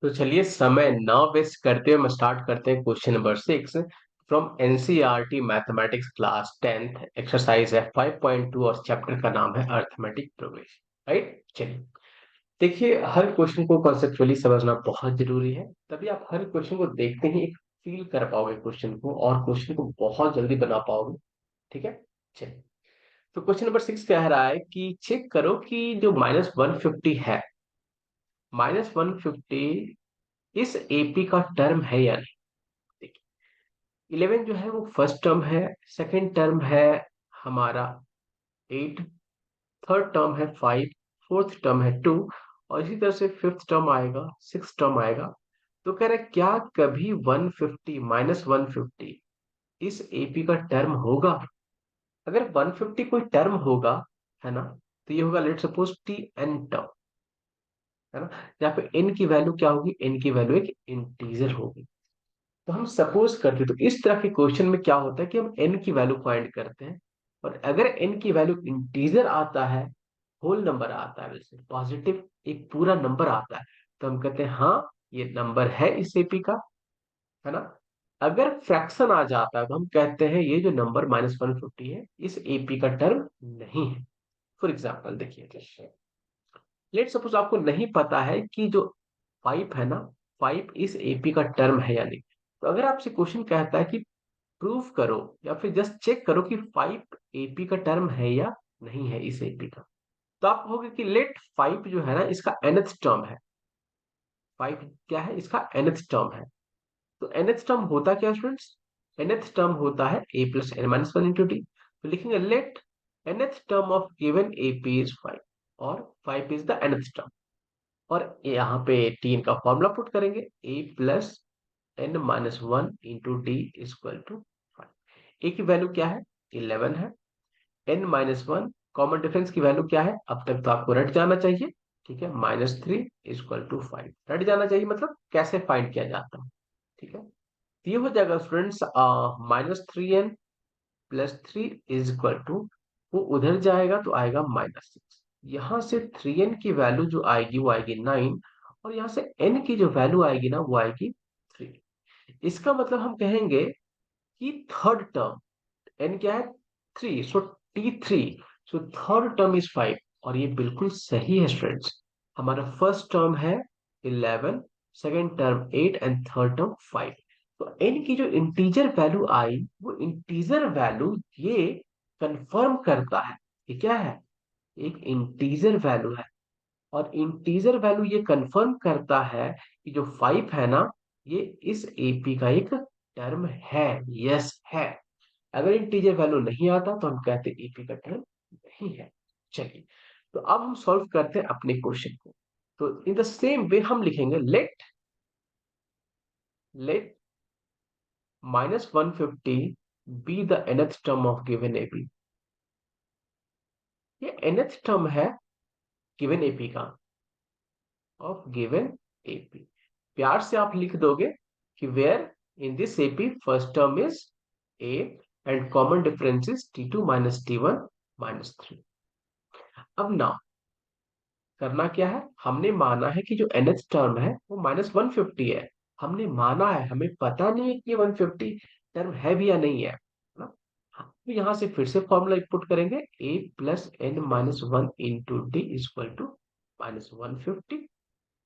तो चलिए समय ना वेस्ट करते हुए हम स्टार्ट करते हैं question number 6 from NCERT mathematics class 10th exercise है 5.2 और चैप्टर का नाम है अर्थमेटिक प्रोग्रेशन। राइट, चलिए देखिए, हर क्वेश्चन को कॉन्सेप्चुअली समझना बहुत जरूरी है, तभी आप हर क्वेश्चन को देखते ही एक फील कर पाओगे क्वेश्चन को और क्वेश्चन को बहुत जल्दी बना पाओगे। ठीक है, चलिए। तो क्वेश्चन नंबर 6 कह रहा है कि चेक करो कि जो -150 है, -150 इस एपी का टर्म है या नहीं। देखिए, 11 जो है वो फर्स्ट टर्म है, सेकंड टर्म है हमारा 8, थर्ड टर्म है 5, फोर्थ टर्म है 2, और इसी तरह से फिफ्थ टर्म आएगा, सिक्स टर्म आएगा। तो कह रहा है क्या कभी 150 -150 इस एपी का टर्म होगा। अगर 150 कोई टर्म होगा, है ना, तो ये होगा let suppose T N term, है ना। यहाँ पे एन की वैल्यू क्या होगी, एन की वैल्यू एक इंटीजर होगी। तो हम सपोज करते हैं, तो इस तरह के क्वेश्चन में क्या होता है कि हम n की वैल्यू फाइंड करते हैं, और अगर n की वैल्यू इंटीजर आता है, होल नंबर आता है, वैसे पॉजिटिव एक पूरा नंबर आता है, तो हम कहते हैं हाँ ये नंबर है इस एपी का, है ना। अगर फ्रैक्शन आ जाता है तो हम कहते हैं ये जो नंबर -150 है इस एपी का टर्म नहीं है। फॉर एग्जाम्पल देखिए, लेट सपोज आपको नहीं पता है कि जो 5 है ना, 5 इस एपी का टर्म है या नहीं। तो अगर आपसे क्वेश्चन कहता है कि प्रूव करो या फिर जस्ट चेक करो कि 5 एपी का टर्म है या नहीं है इस एपी का, तो आप कहोगे कि लेट 5 जो है ना इसका nth टर्म है। 5 क्या है, इसका nth टर्म है। तो nth टर्म होता क्या स्टूडेंट्स, nth टर्म होता है a plus N minus one into D. तो लिखेंगे let nth term of given AP is 5, और 5 इज द nth टर्म। और यहाँ पे टीन का फॉर्मूला पुट करेंगे, a plus N minus one into D equal to 5। A की value क्या है, 11 है। N minus one common difference की वैल्यू क्या है, अब तक तो आपको रट जाना चाहिए। ठीक है, -3 इक्वल टू 5 रट जाना चाहिए, मतलब कैसे फाइंड किया जाता है। ठीक है, तो ये हो जाएगा students -3n plus 3 is equal to, वो उधर जाएगा तो आएगा -6। यहाँ से 3n की वैल्यू जो आएगी वो आएगी 9, और यहाँ से n की जो वैल्यू आएगी ना वो आएगी 3। इसका मतलब हम कहेंगे कि थर्ड टर्म n क्या है, 3, सो t3, so third term is 5। और ये बिल्कुल सही है स्टूडेंट्स, हमारा फर्स्ट टर्म है 11, second term 8 and third term 5। तो n की जो इंटीजर वैल्यू आई वो इंटीजर वैल्यू ये कंफर्म करता है, ये क्या है, एक इंटीजर वैल्यू है। और इंटीजर वैल्यू ये कंफर्म करता है कि जो 5 है ना ये इस एपी का एक टर्म है, यस है। अगर इंटीजर वैल्यू नहीं आता तो हम कहते हैं एपी का टर्म नहीं है। चलिए, तो अब हम सॉल्व करते हैं अपने क्वेश्चन को। तो इन द सेम वे हम लिखेंगे late late -150 be the nth term of given AP। ये nth टर्म है गिवन एपी का, ऑफ गिवन एपी। प्यार से आप लिख दोगे कि where in this AP first term is A and common difference is T2 minus T1 minus 3। अब ना करना क्या है, हमने माना है कि जो nth टर्म है वो -150 है। हमने माना है, हमें पता नहीं है कि 150 टर्म है भी या नहीं है ना। तो यहाँ से फिर से फॉर्मूला पुट करेंगे, a plus N minus one into D equal to -150।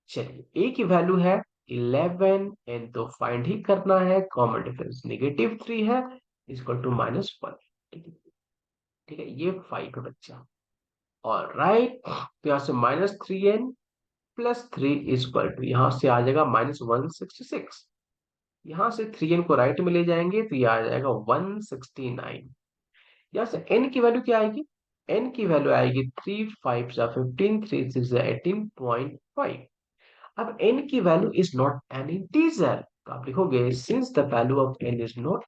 चलिए, a की वैल्यू है 11, एन तो फाइंड ही करना है, कॉमन डिफरेंस -3 है, इक्वल टू -1। ठीक है, ठीक है, ये 5 है बच्चा। और राइट, तो यहाँ से -3n प्लस 3 इक्वल टू, यहाँ से आ जाएगा -166। यहाँ से 3n को राइट में ले जाएंगे तो ये आ जाएगा 169। यहाँ से n की वैल्यू क्या आएगी, n की वैल्यू आएगी 3 5 15, 3 6 18.5। अब n की value is not an integer, तो आप लिखोगे since the value of n is not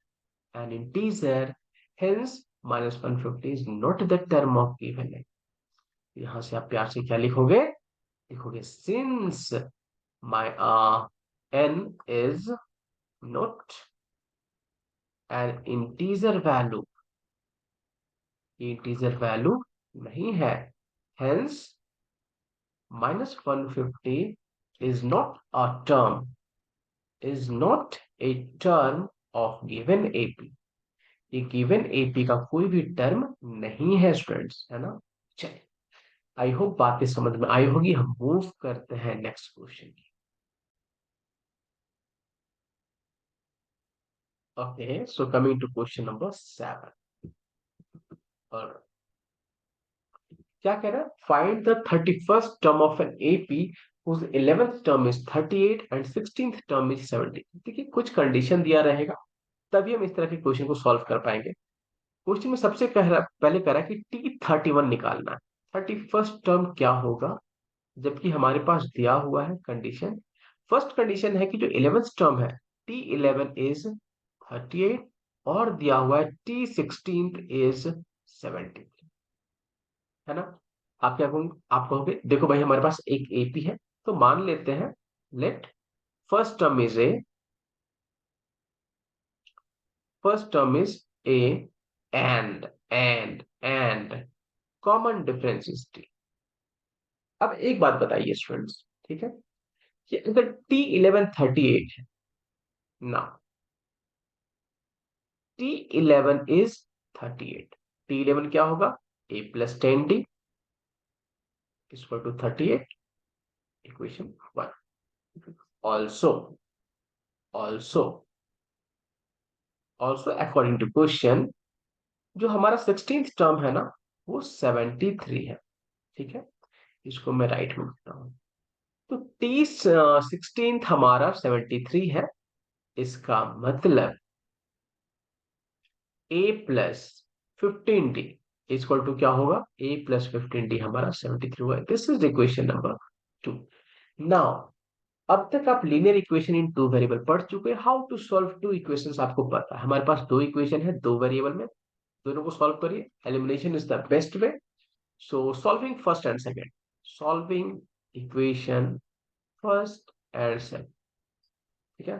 an integer, hence -150 is not the term of given n। यहाँ से आप प्यार से क्या लिखोगे, लिखोगे since my n is not an integer value, ये इंटीजर वैल्यू नहीं है, hence -150 is not a term, is not a term of given AP. ये गिवन एपी का कोई भी टर्म नहीं है स्टूडेंट्स, है ना। चलिए, आई होप बातें समझ में आई होगी। हम मूव करते हैं नेक्स्ट क्वेश्चन की। Okay, so coming to question number 7। और क्या कह रहा है, find the 31st term of an AP whose 11th term is 38 and 16th term is 70। देखिए, कुछ कंडीशन दिया रहेगा तभी हम इस तरह के क्वेश्चन को सॉल्व कर पाएंगे। क्वेश्चन में सबसे पहले कह रहा है कि T31 निकालना है। 31st टर्म क्या होगा, जबकि हमारे पास दिया हुआ है कंडीशन। फर्स्ट कंडीशन है कि जो 11th टर्म है T11 इज 38, और दिया हुआ है T16 इज 70, है ना। आप कहोगे देखो भाई, हमारे पास एक एपी है, तो मान लेते हैं, late first term is A, first term is A, and common difference is T. अब एक बात बताइए स्टूडेंट्स, ठीक है, कि अगर T11 38 है ना, T11 इज 38, T11 क्या होगा, A+10D equal to 38, equation 1। Also also also according to question, जो हमारा 16th टर्म है ना, वो 73 है, ठीक है। इसको मैं राइट में लिखता हूँ। तो T16 हमारा 73 है, इसका मतलब A+15D इक्वल टू क्या होगा, A+15D हमारा 73 हुआ। This is equation number 2। Now, अब तक आप linear equation in two variable पढ़ चुके हैं। How to solve two equations आपको पता है। हमारे पास दो इक्वेशन है, दो वेरिएबल में, दोनों को सॉल्व करिए। Elimination is the best way. So solving first and second, solving equation first and second, ठीक है।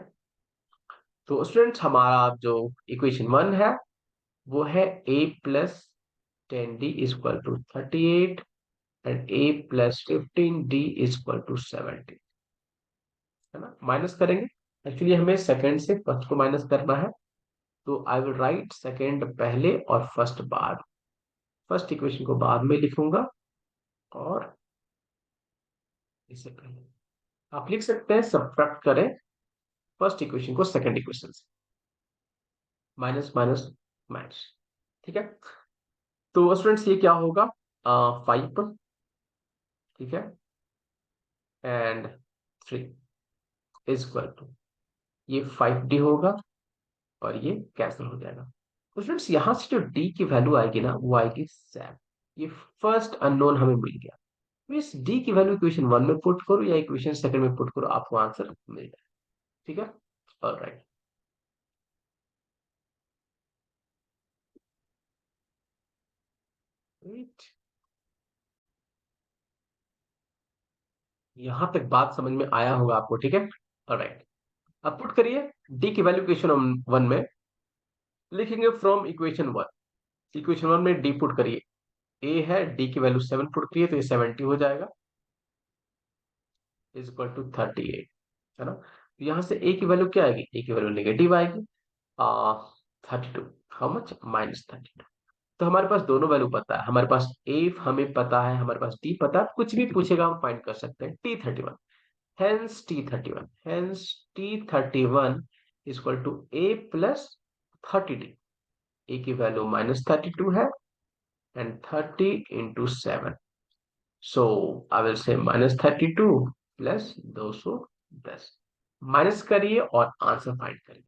तो स्टूडेंट्स, हमारा जो इक्वेशन 1 है वो है A+10D equal to 38 and A+15D equal to 70, है ना। माइनस करेंगे, एक्चुअली हमें सेकंड से फर्स्ट को माइनस करना है, तो आई विल राइट सेकंड पहले और फर्स्ट बाद। फर्स्ट इक्वेशन को बाद में लिखूंगा, और इसे पहले आप लिख सकते हैं, सब्ट्रैक्ट करें फर्स्ट इक्वेशन को सेकंड इक्वेशन से, माइनस माइनस माइनस, ठीक है। तो स्टूडेंट्स, ये क्या होगा, 5, ठीक है, एंड 3 इज इक्वल टू, ये 5D होगा, और ये कैंसिल हो जाएगा। तो स्टूडेंट्स, यहां से जो D की वैल्यू आएगी ना, वो आएगी 7। ये फर्स्ट अननोन हमें मिल गया। तो इस D की वैल्यू इक्वेशन 1 में पुट करो या इक्वेशन सेकंड में पुट करो, आपको आंसर मिल जाए, ठीक है। ऑलराइट, यहां तक बात समझ में आया होगा आपको, ठीक है। ऑलराइट, अब पुट करिए डी की वैल्यू इक्वेशन 1 में। लिखेंगे फ्रॉम इक्वेशन 1, इक्वेशन 1 में डी पुट करिए। ए है, डी की वैल्यू 7 पुट करिए, तो ये 70 हो जाएगा, इज इक्वल टू 38, है ना। तो यहाँ से ए की वैल्यू क्या आएगी, ए की वैल्यू नेगेटिव आएगी, 32, हाउ मच, -32। तो हमारे पास दोनों वैल्यू पता है, हमारे पास ए हमें पता है, हमारे पास डी पता है, कुछ भी पूछेगा हम फाइंड कर सकते हैं। T31, hence T31 is equal to A plus 30D। ए की वैल्यू -32 है, and 30 into 7, so I will say -32 plus 210। Minus करिए और आंसर फाइंड करिए,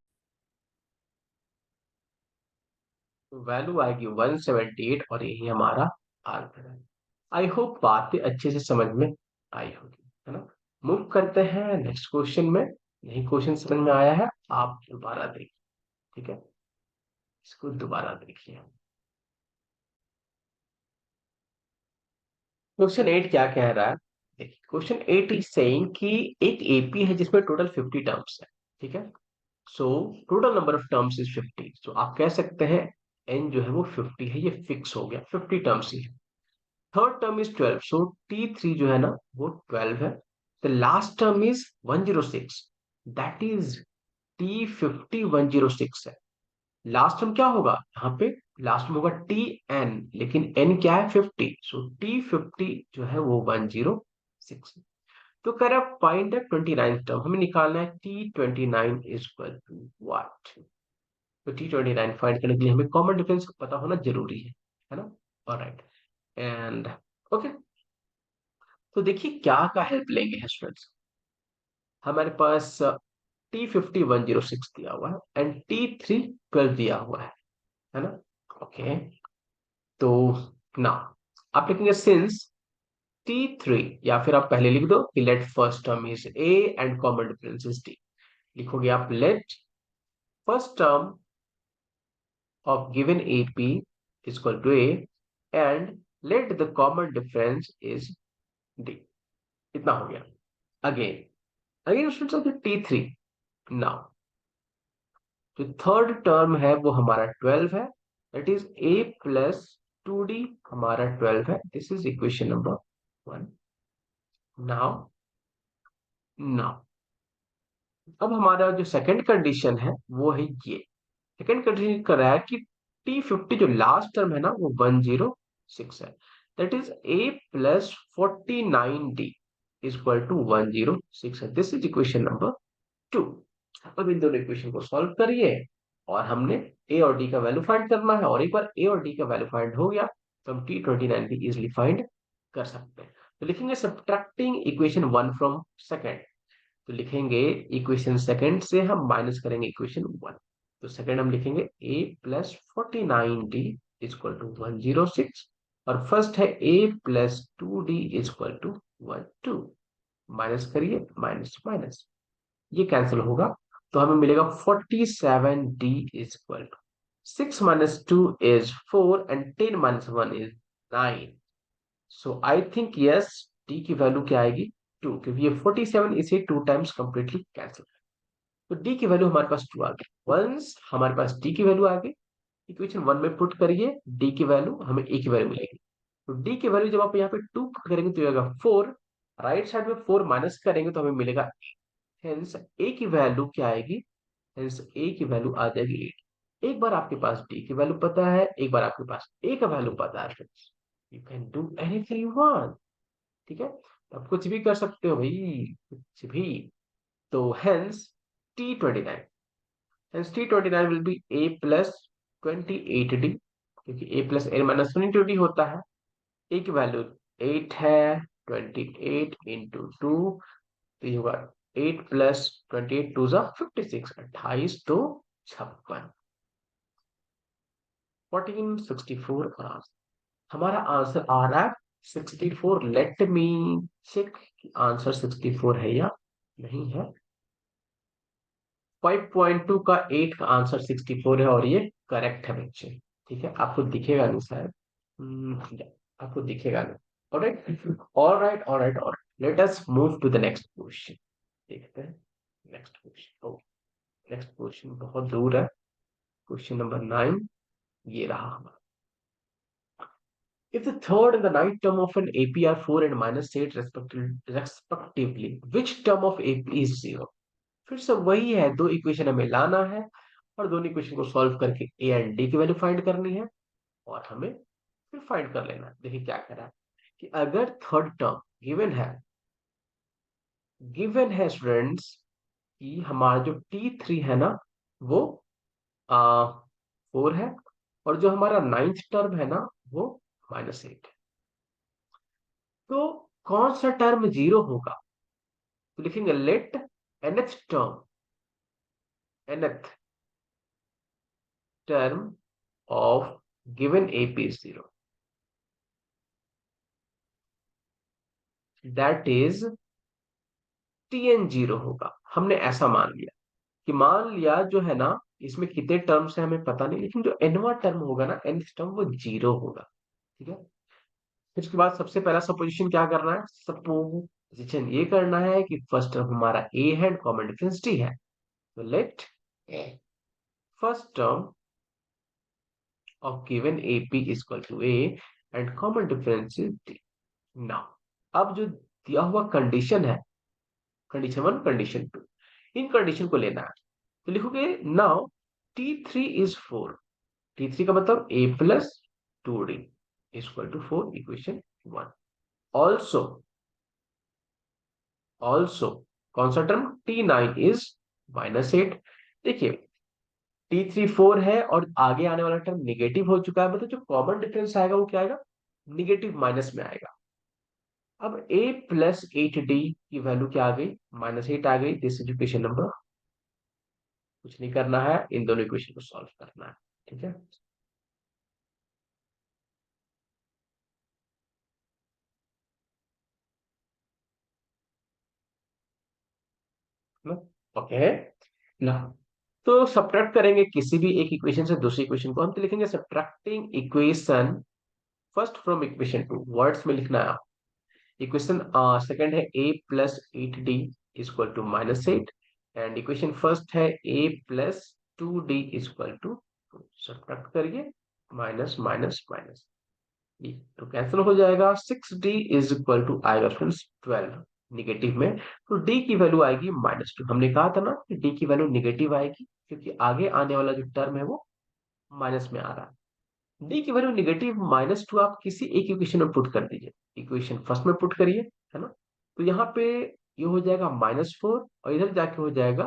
तो वैल्यू आएगी 178, और यही हमारा आंसर है। आई होप बातें अच्छे से समझ में आई होगी, है ना। मूव करते हैं नेक्स्ट क्वेश्चन में। यही क्वेश्चन समझ में आया है, आप दोबारा देखिए, ठीक है, इसको दोबारा देखिए। क्वेश्चन 8 क्या कह रहा है, देखिए क्वेश्चन 8 इज सेइंग कि एक एपी है जिसमें टोटल 50 टर्म्स है, ठीक है। So total number of terms is 50, सो आप कह सकते हैं एन जो है वो 50 है, ये फिक्स हो गया, 50 टर्म्स ही है। Third term is 12, so T3 जो है ना वो 12 है। The last term is 106, that is T50 106 है। लास्ट टर्म क्या होगा यहाँ पे, लास्ट में होगा TN, लेकिन N क्या है 50, सो T50 जो है वो 106। तो कह रहा है फाइंड द 29 टर्म, हमें निकालना है T29 is equal to what. तो T29 फाइंड करने के लिए हमें कॉमन डिफरेंस पता होना जरूरी है ना। ऑलराइट एंड ओके, तो देखिए क्या का हेल्प लेंगे स्टूडेंट्स। हमारे पास T50 106 दिया हुआ है एंड T3 12 दिया हुआ है ना। ओके, तो ना आप लिखेंगे सिंस T3, या फिर आप पहले लिख दो कि late first term is A and common difference is T। लिखोगे आप late first term of given AP is equal to A and let the common difference is D। इतना हो गया। अगेन स्टूडेंट्स T3, नाउ जो third term है वो हमारा 12 है, that is A plus 2D हमारा 12 है। This is equation number 1। Now now अब हमारा जो सेकंड कंडीशन है वो है ये। सेकंड कंडीशन कर रहा है कि T50 जो लास्ट टर्म है ना वो 106 है, that is A plus 49D is equal to 106 है। This is equation number 2। अब इन दोनों इक्वेशन को सॉल्व करिए और हमने A और D का वैल्यू फाइंड करना है, और एक बार A और D का वैल्यू फाइंड हो गया तो हम T29 भी इजिली फाइंड कर सकते हैं। तो लिखेंगे सब्ट्रैक्टिंग इक्वेशन 1 फ्रॉम सेकंड, तो लिखेंगे इक्वेशन सेकंड से हम माइनस करेंगे इक्वेशन 1। तो सेकंड हम लिखेंगे A plus 49D is equal to 106, और फर्स्ट है A plus 2D is equal to 12। Minus करिए, माइनस माइनस ये कैंसिल होगा, तो हमें मिलेगा 47D is equal to 6 minus 2 is 4 and 10 minus 1 is 9। So I think yes, D की value क्या आएगी 2, क्योंकि ये 47 इसे 2 टाइम्स कंप्लीटली कैंसिल। तो डी की वैल्यू हमारे पास 2 आ गई। वंस हमारे पास डी की वैल्यू आ गई, इक्वेशन 1 में पुट करिए डी की वैल्यू, हमें ए की वैल्यू मिलेगी। तो डी की वैल्यू जब आप यहाँ पे 2 पुट करेंगे तो आएगा 4, राइट साइड में 4 माइनस करेंगे तो हमें मिलेगा, हेंस ए की वैल्यू क्या आएगी, हेंस ए की वैल्यू आ जाएगी 8। एक बार आपके पास डी की वैल्यू पता है, एक बार आपके पास ए का वैल्यू पता है, you can do anything you want. ठीक है, तो आप कुछ भी कर सकते हो भाई, कुछ भी। तो hence T29, hence T29 will be A plus 28D, क्योंकि A plus A minus 22D होता है। A की वैल्यू 8 है, 28 इंटू 2, तो ये होगा 8 प्लस 28 टू जा 56, 28 तो 56, 1464 हमारा आंसर आ रहा है 64। लेट मी चेक आंसर 64 है या नहीं है। 5.2 का 8 का आंसर 64 है और ये करेक्ट है बच्चे। ठीक है, आपको दिखेगा नहीं शायद, आपको दिखेगा नहीं। Alright alright alright alright, let us move to the next question. देखते हैं नेक्स्ट क्वेश्चन। ओ, नेक्स्ट क्वेश्चन बहुत दूर है, क्वेश्चन नंबर 9 ये रहा हमारा। If the third and the ninth term of an AP are 4 and minus 8 respectively, which term of AP is 0? फिर से वही है, दो इक्वेशन हमें लाना है और दोनों इक्वेशन को सॉल्व करके ए एंड डी की वैल्यू फाइंड करनी है, और हमें फिर फाइंड कर लेना है। देखिए क्या कह रहा है कि अगर थर्ड टर्म गिवन है स्टूडेंट्स कि हमारा जो T3 है ना वो 4 है, और जो हमारा नाइन्थ टर्म है ना वो -8 है, तो कौन सा टर्म जीरो होगा। तो लिखेंगे let nth term of given AP is 0, that is TN 0 होगा। हमने ऐसा मान लिया कि मान लिया जो है ना, इसमें कितने टर्म्स है हमें पता नहीं, लेकिन जो nवा टर्म होगा ना, nth टर्म वो 0 होगा। ठीक है, फिर उसके बाद सबसे पहला सपोजिशन क्या करना है, सपोजिशन ये करना है कि फर्स्ट टर्म हमारा A है एंड कॉमन डिफरेंस D है। तो late first term of given AP is equal to A and common difference is D। Now, अब जो दिया हुआ कंडीशन है कंडीशन वन, कंडीशन टू, इन कंडीशन को लेना है। तो लिखोगे नाउ T3 is 4। T3 का मतलब A+2D equal to 4, equation 1। Also, also कौन सा टर्म, T9 is -8। देखिए T3 4 है और आगे आने वाला टर्म निगेटिव हो चुका है, मतलब जो कॉमन डिफरेंस आएगा वो क्या आएगा, निगेटिव माइनस में आएगा। अब A+8D की वैल्यू क्या आ गई, -8 आ गई। दिस इज इक्वेशन नंबर, कुछ नहीं करना है, इन दोनों इक्वेशन को सॉल्व करना है। ठीक है, ओके ना। तो सब्ट्रैक्ट करेंगे किसी भी एक इक्वेशन से दूसरी इक्वेशन को, हम तो लिखेंगे subtracting equation first from equation two, words में लिखना है। इक्वेशन सेकंड है A+8D equal to -8, and equation first है A+2D इक्वल टू, सब्ट्रैक्ट करिए, माइनस माइनस माइनस, ये तो कैंसिल हो जाएगा। 6D इज इक्वल टू आएगा फ्रेंड्स 12 निगेटिव में, तो D की वैल्यू आएगी -2। हमने कहा था ना कि D की वैल्यू निगेटिव आएगी, क्योंकि आगे आने वाला जो टर्म है वो माइनस में आ रहा है। D की वैल्यू निगेटिव -2 आप किसी एक इक्वेशन में पुट कर दीजिए, इक्वेशन फर्स्ट में पुट करिए, है ना। तो यहाँ पे ये हो जाएगा -4 और इधर जाके हो जाएगा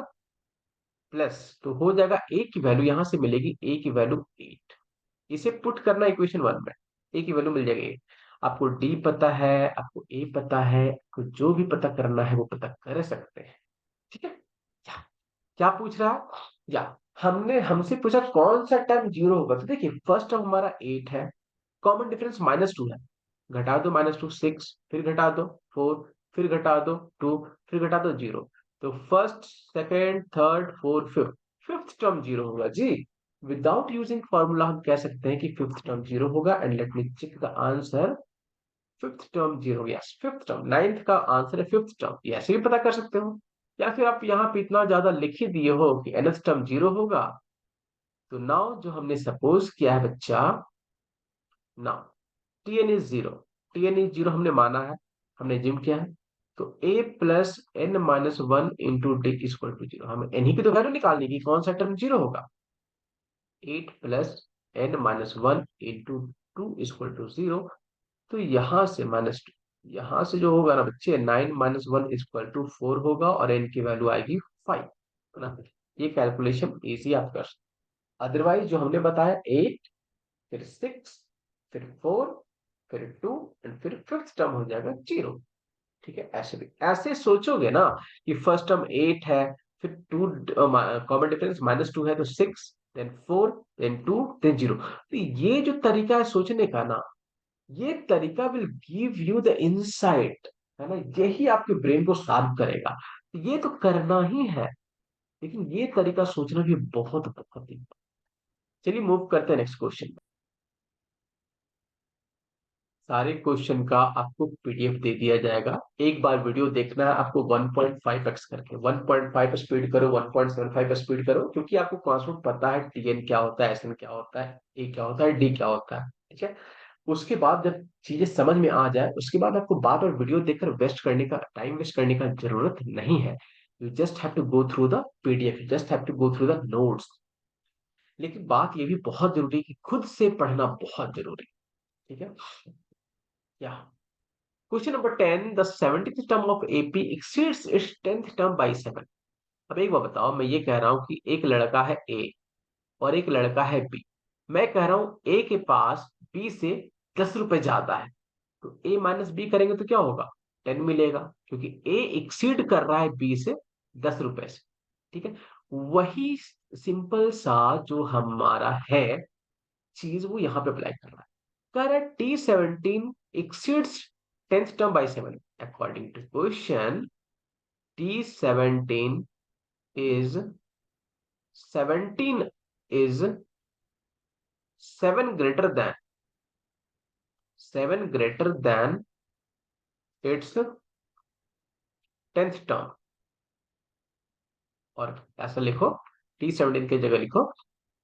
प्लस, तो हो जाएगा A की वैल्यू यहाँ से मिलेगी, A की वैल्यू 8। इसे पुट करना इक्वेशन वन में, ए की वैल्यू मिल जाएगी 8। आपको डी पता है, आपको ए पता है, आपको जो भी पता करना है वो पता कर सकते हैं। ठीक है, क्या क्या पूछ रहा है, या हमने हमसे पूछा कौन सा टर्म जीरो होगा। तो देखिए फर्स्ट टर्म हमारा 8 है, कॉमन डिफरेंस -2 है, घटा दो -2 6, फिर घटा दो 4, फिर घटा दो 2, फिर घटा दो 0। तो first, second, third, fourth, fifth, fifth term zero होगा जी। विदाउट यूजिंग फॉर्मूला हम कह सकते हैं कि फिफ्थ टर्म जीरो होगा, and let me check the answer. Fifth term zero, yes fifth term, ninth का आंसर है फिफ्थ टर्म, ये ऐसे भी पता कर सकते हो। या फिर आप यहाँ पे इतना ज्यादा लिख ही दिए हो कि nth टर्म जीरो होगा, तो नाउ जो हमने सपोज किया है बच्चा, now Tn is 0, Tn is 0 हमने माना है, हमने जिम किया है। तो A+n-1 × D = 0, हमें n ही की तो वैल्यू निकालनी थी, कौन सा टर्म जीरो होगा। 8+n-1 × 2 तो यहाँ से -2, यहाँ से जो होगा ना बच्चे, 9 - 1 = 4 होगा, और n की वैल्यू आएगी 5, है ना। ये कैलकुलेशन इजी आप कर सकते। अदरवाइज जो हमने बताया 8, फिर 6, फिर 4, फिर 2, एंड फिर फिफ्थ टर्म हो जाएगा 0। ठीक है, ऐसे भी ऐसे सोचोगे ना कि फर्स्ट टर्म 8 है, फिर 2, कॉमन डिफरेंस -2 है, तो 6, देन 4, देन 2, देन 0। तो ये जो तरीका है सोचने का ना, ये तरीका will give you the insight, है ना, यही आपके ब्रेन को शार्प करेगा। तो ये तो करना ही है, लेकिन ये तरीका सोचना भी बहुत बहुत ही। चलिए मूव करते हैं नेक्स्ट क्वेश्चन। सारे क्वेश्चन का आपको पीडीएफ दे दिया जाएगा, एक बार वीडियो देखना है आपको 1.5x करके, 1.5 स्पीड करो, 1.75 स्पीड करो, क्योंकि आपको कॉन्सेप्ट पता है, टीएन क्या होता है, एसएन क्या होता है, ए क्या होता है, डी क्या होता है। ठीक है, उसके बाद जब चीजें समझ में आ जाए, उसके बाद आपको बार बार वीडियो देखकर वेस्ट करने का, टाइम वेस्ट करने का जरूरत नहीं है। You just have to go through the PDF, you just have to go through the notes. लेकिन बात ये भी बहुत जरूरी है कि खुद से पढ़ना बहुत जरूरी है। ठीक है, या question number 10, the 70th term of AP exceeds its 10th term by 7। अब एक बार बताओ, मैं ये कह रहा हूं कि एक लड़का है ए और एक लड़का है बी। मैं कह रहा हूं ए के पास बी से 10 रुपए ज्यादा है, तो ए माइनस बी करेंगे तो क्या होगा, 10 मिलेगा, क्योंकि ए एक्सीड कर रहा है बी से 10 रुपए से। ठीक है, वही सिंपल सा जो हमारा है चीज, वो यहाँ पे अप्लाई कर रहा है। कह रहा है T17 exceeds 10th term by 7। According to question, T17 is 17 is 7 greater than 7 greater than its 10th term। और ऐसा लिखो, T17 की जगह लिखो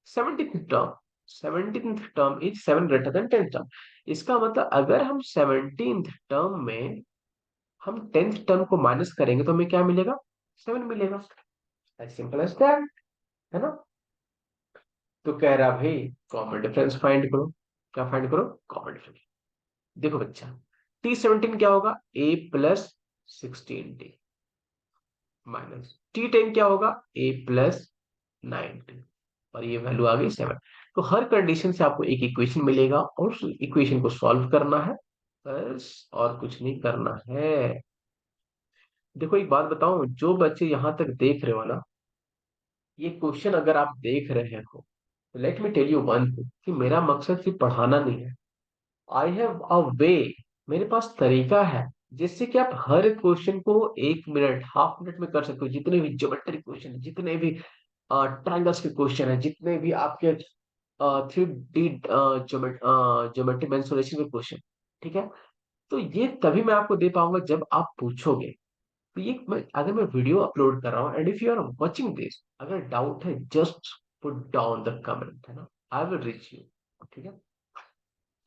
17th term, 17th term is 7 greater than 10th term. इसका मतलब अगर हम 17th टर्म में हम 10th टर्म को माइनस करेंगे तो हमें क्या मिलेगा? 7 मिलेगा। एज सिंपल एज दैट, है ना? तो कह रहा भाई कॉमन डिफरेंस फाइंड करो। क्या फाइंड करो? Common difference. देखो बच्चा, T17 क्या होगा? A+16T माइनस T10 क्या होगा? A+9T, और ये वैल्यू आ गई 7। तो हर कंडीशन से आपको एक इक्वेशन मिलेगा और उस इक्वेशन को सॉल्व करना है, बस, और कुछ नहीं करना है। देखो एक बात बताऊं, जो बच्चे यहां तक देख रहे हो ना, ये क्वेश्चन अगर आप देख रहे हो, let me tell you one thing, कि मेरा मकसद सिर्फ पढ़ाना नहीं है। आई हैव अ वे, मेरे पास तरीका है जिससे कि आप हर क्वेश्चन को 1 मिनट, हाफ मिनट में कर सकते हो। जितने भी ज्योमेट्रिक क्वेश्चन है, जितने भी ट्रायंगल्स के क्वेश्चन है, जितने भी आपके 3D ज्योमेट्री मेंसुरेशन के क्वेश्चन, ठीक है? तो ये तभी मैं आपको दे पाऊंगा जब आप पूछोगे। तो ये अगर मैं वीडियो अपलोड कर रहा हूँ and if you are watching this, अगर डाउट है just put down the comment, है ना? I will reach you. ठीक है?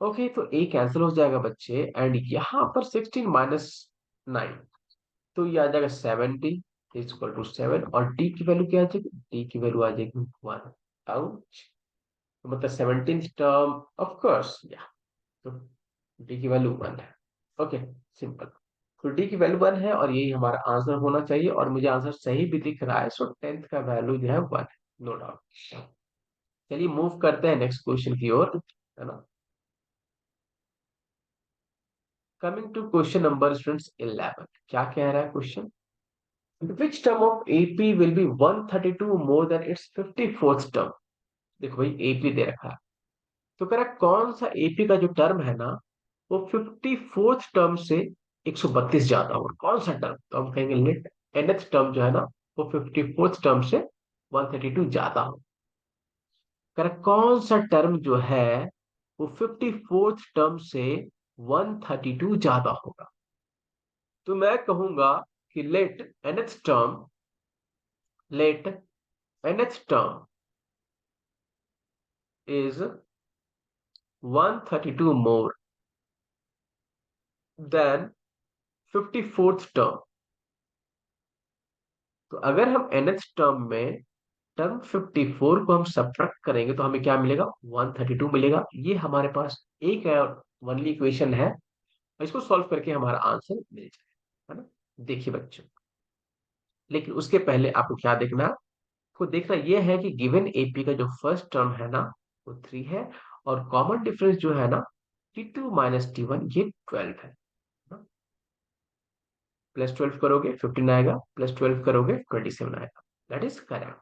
ओके, तो ए कैंसिल हो जाएगा बच्चे, एंड यहाँ पर 16 - 9, तो ये आ जाएगा 70 इज इक्वल टू 7, और डी की वैल्यू क्या आ जाएगी? डी की वैल्यू आ जाएगी 1। आउच, तो मतलब 17th टर्म, ऑफ कोर्स, या, तो डी की वैल्यू 1 है। Okay, simple. तो डी की वैल्यू 1 है और यही हमारा आंसर होना चाहिए, और मुझे आंसर सही भी दिख रहा है। सो 10th का वैल्यू जो है 1 है, नो डाउट। चलिए मूव करते हैं नेक्स्ट क्वेश्चन की ओर, है ना? Coming to question number students 11, क्या कह रहा है question? Which term of AP will be 132 more than its 54th term? देखो भाई, एपी दे रखा है, तो कह रहा है कौन सा एपी का जो टर्म है ना, वो 54th टर्म से 132 ज्यादा हो। कौन सा टर्म? तो हम कहेंगे लेट nth टर्म जो है ना, वो 54th टर्म से 132 ज्यादा हो। कह रहा है कौन सा टर्म जो है वो 54th टर्म से 132 ज्यादा होगा? तो मैं कहूंगा कि let nth term is 132 more than 54th term. तो अगर हम nth टर्म में टर्म 54 को हम सब्ट्रैक्ट करेंगे तो हमें क्या मिलेगा? 132 मिलेगा। ये हमारे पास एक वनली इक्वेशन है, इसको सॉल्व करके हमारा आंसर मिल जाएगा, है ना? देखिए बच्चों, लेकिन उसके पहले आपको क्या देखना है? आपको देखना यह है कि गिवन एपी का जो फर्स्ट टर्म है ना, वो 3 है, और कॉमन डिफरेंस जो है ना, T2 - T1, ये 12 है ना? +12 करोगे 15 आएगा, +12 करोगे 27 आएगा। That is correct.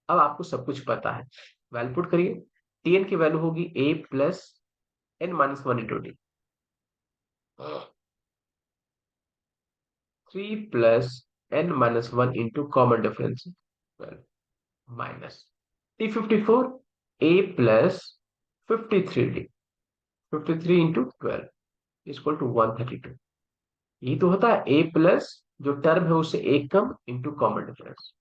अब आपको सब कुछ पता है, वैल्यू पुट करिए। टीएन की वैल्यू होगी A+n-1 × D, 3 + n - 1 into common difference 12, minus T54 A+53D, 53 into 12 equal to 132। यही तो होता है ए प्लस जो टर्म है उससे एक कम इंटू कॉमन डिफरेंस,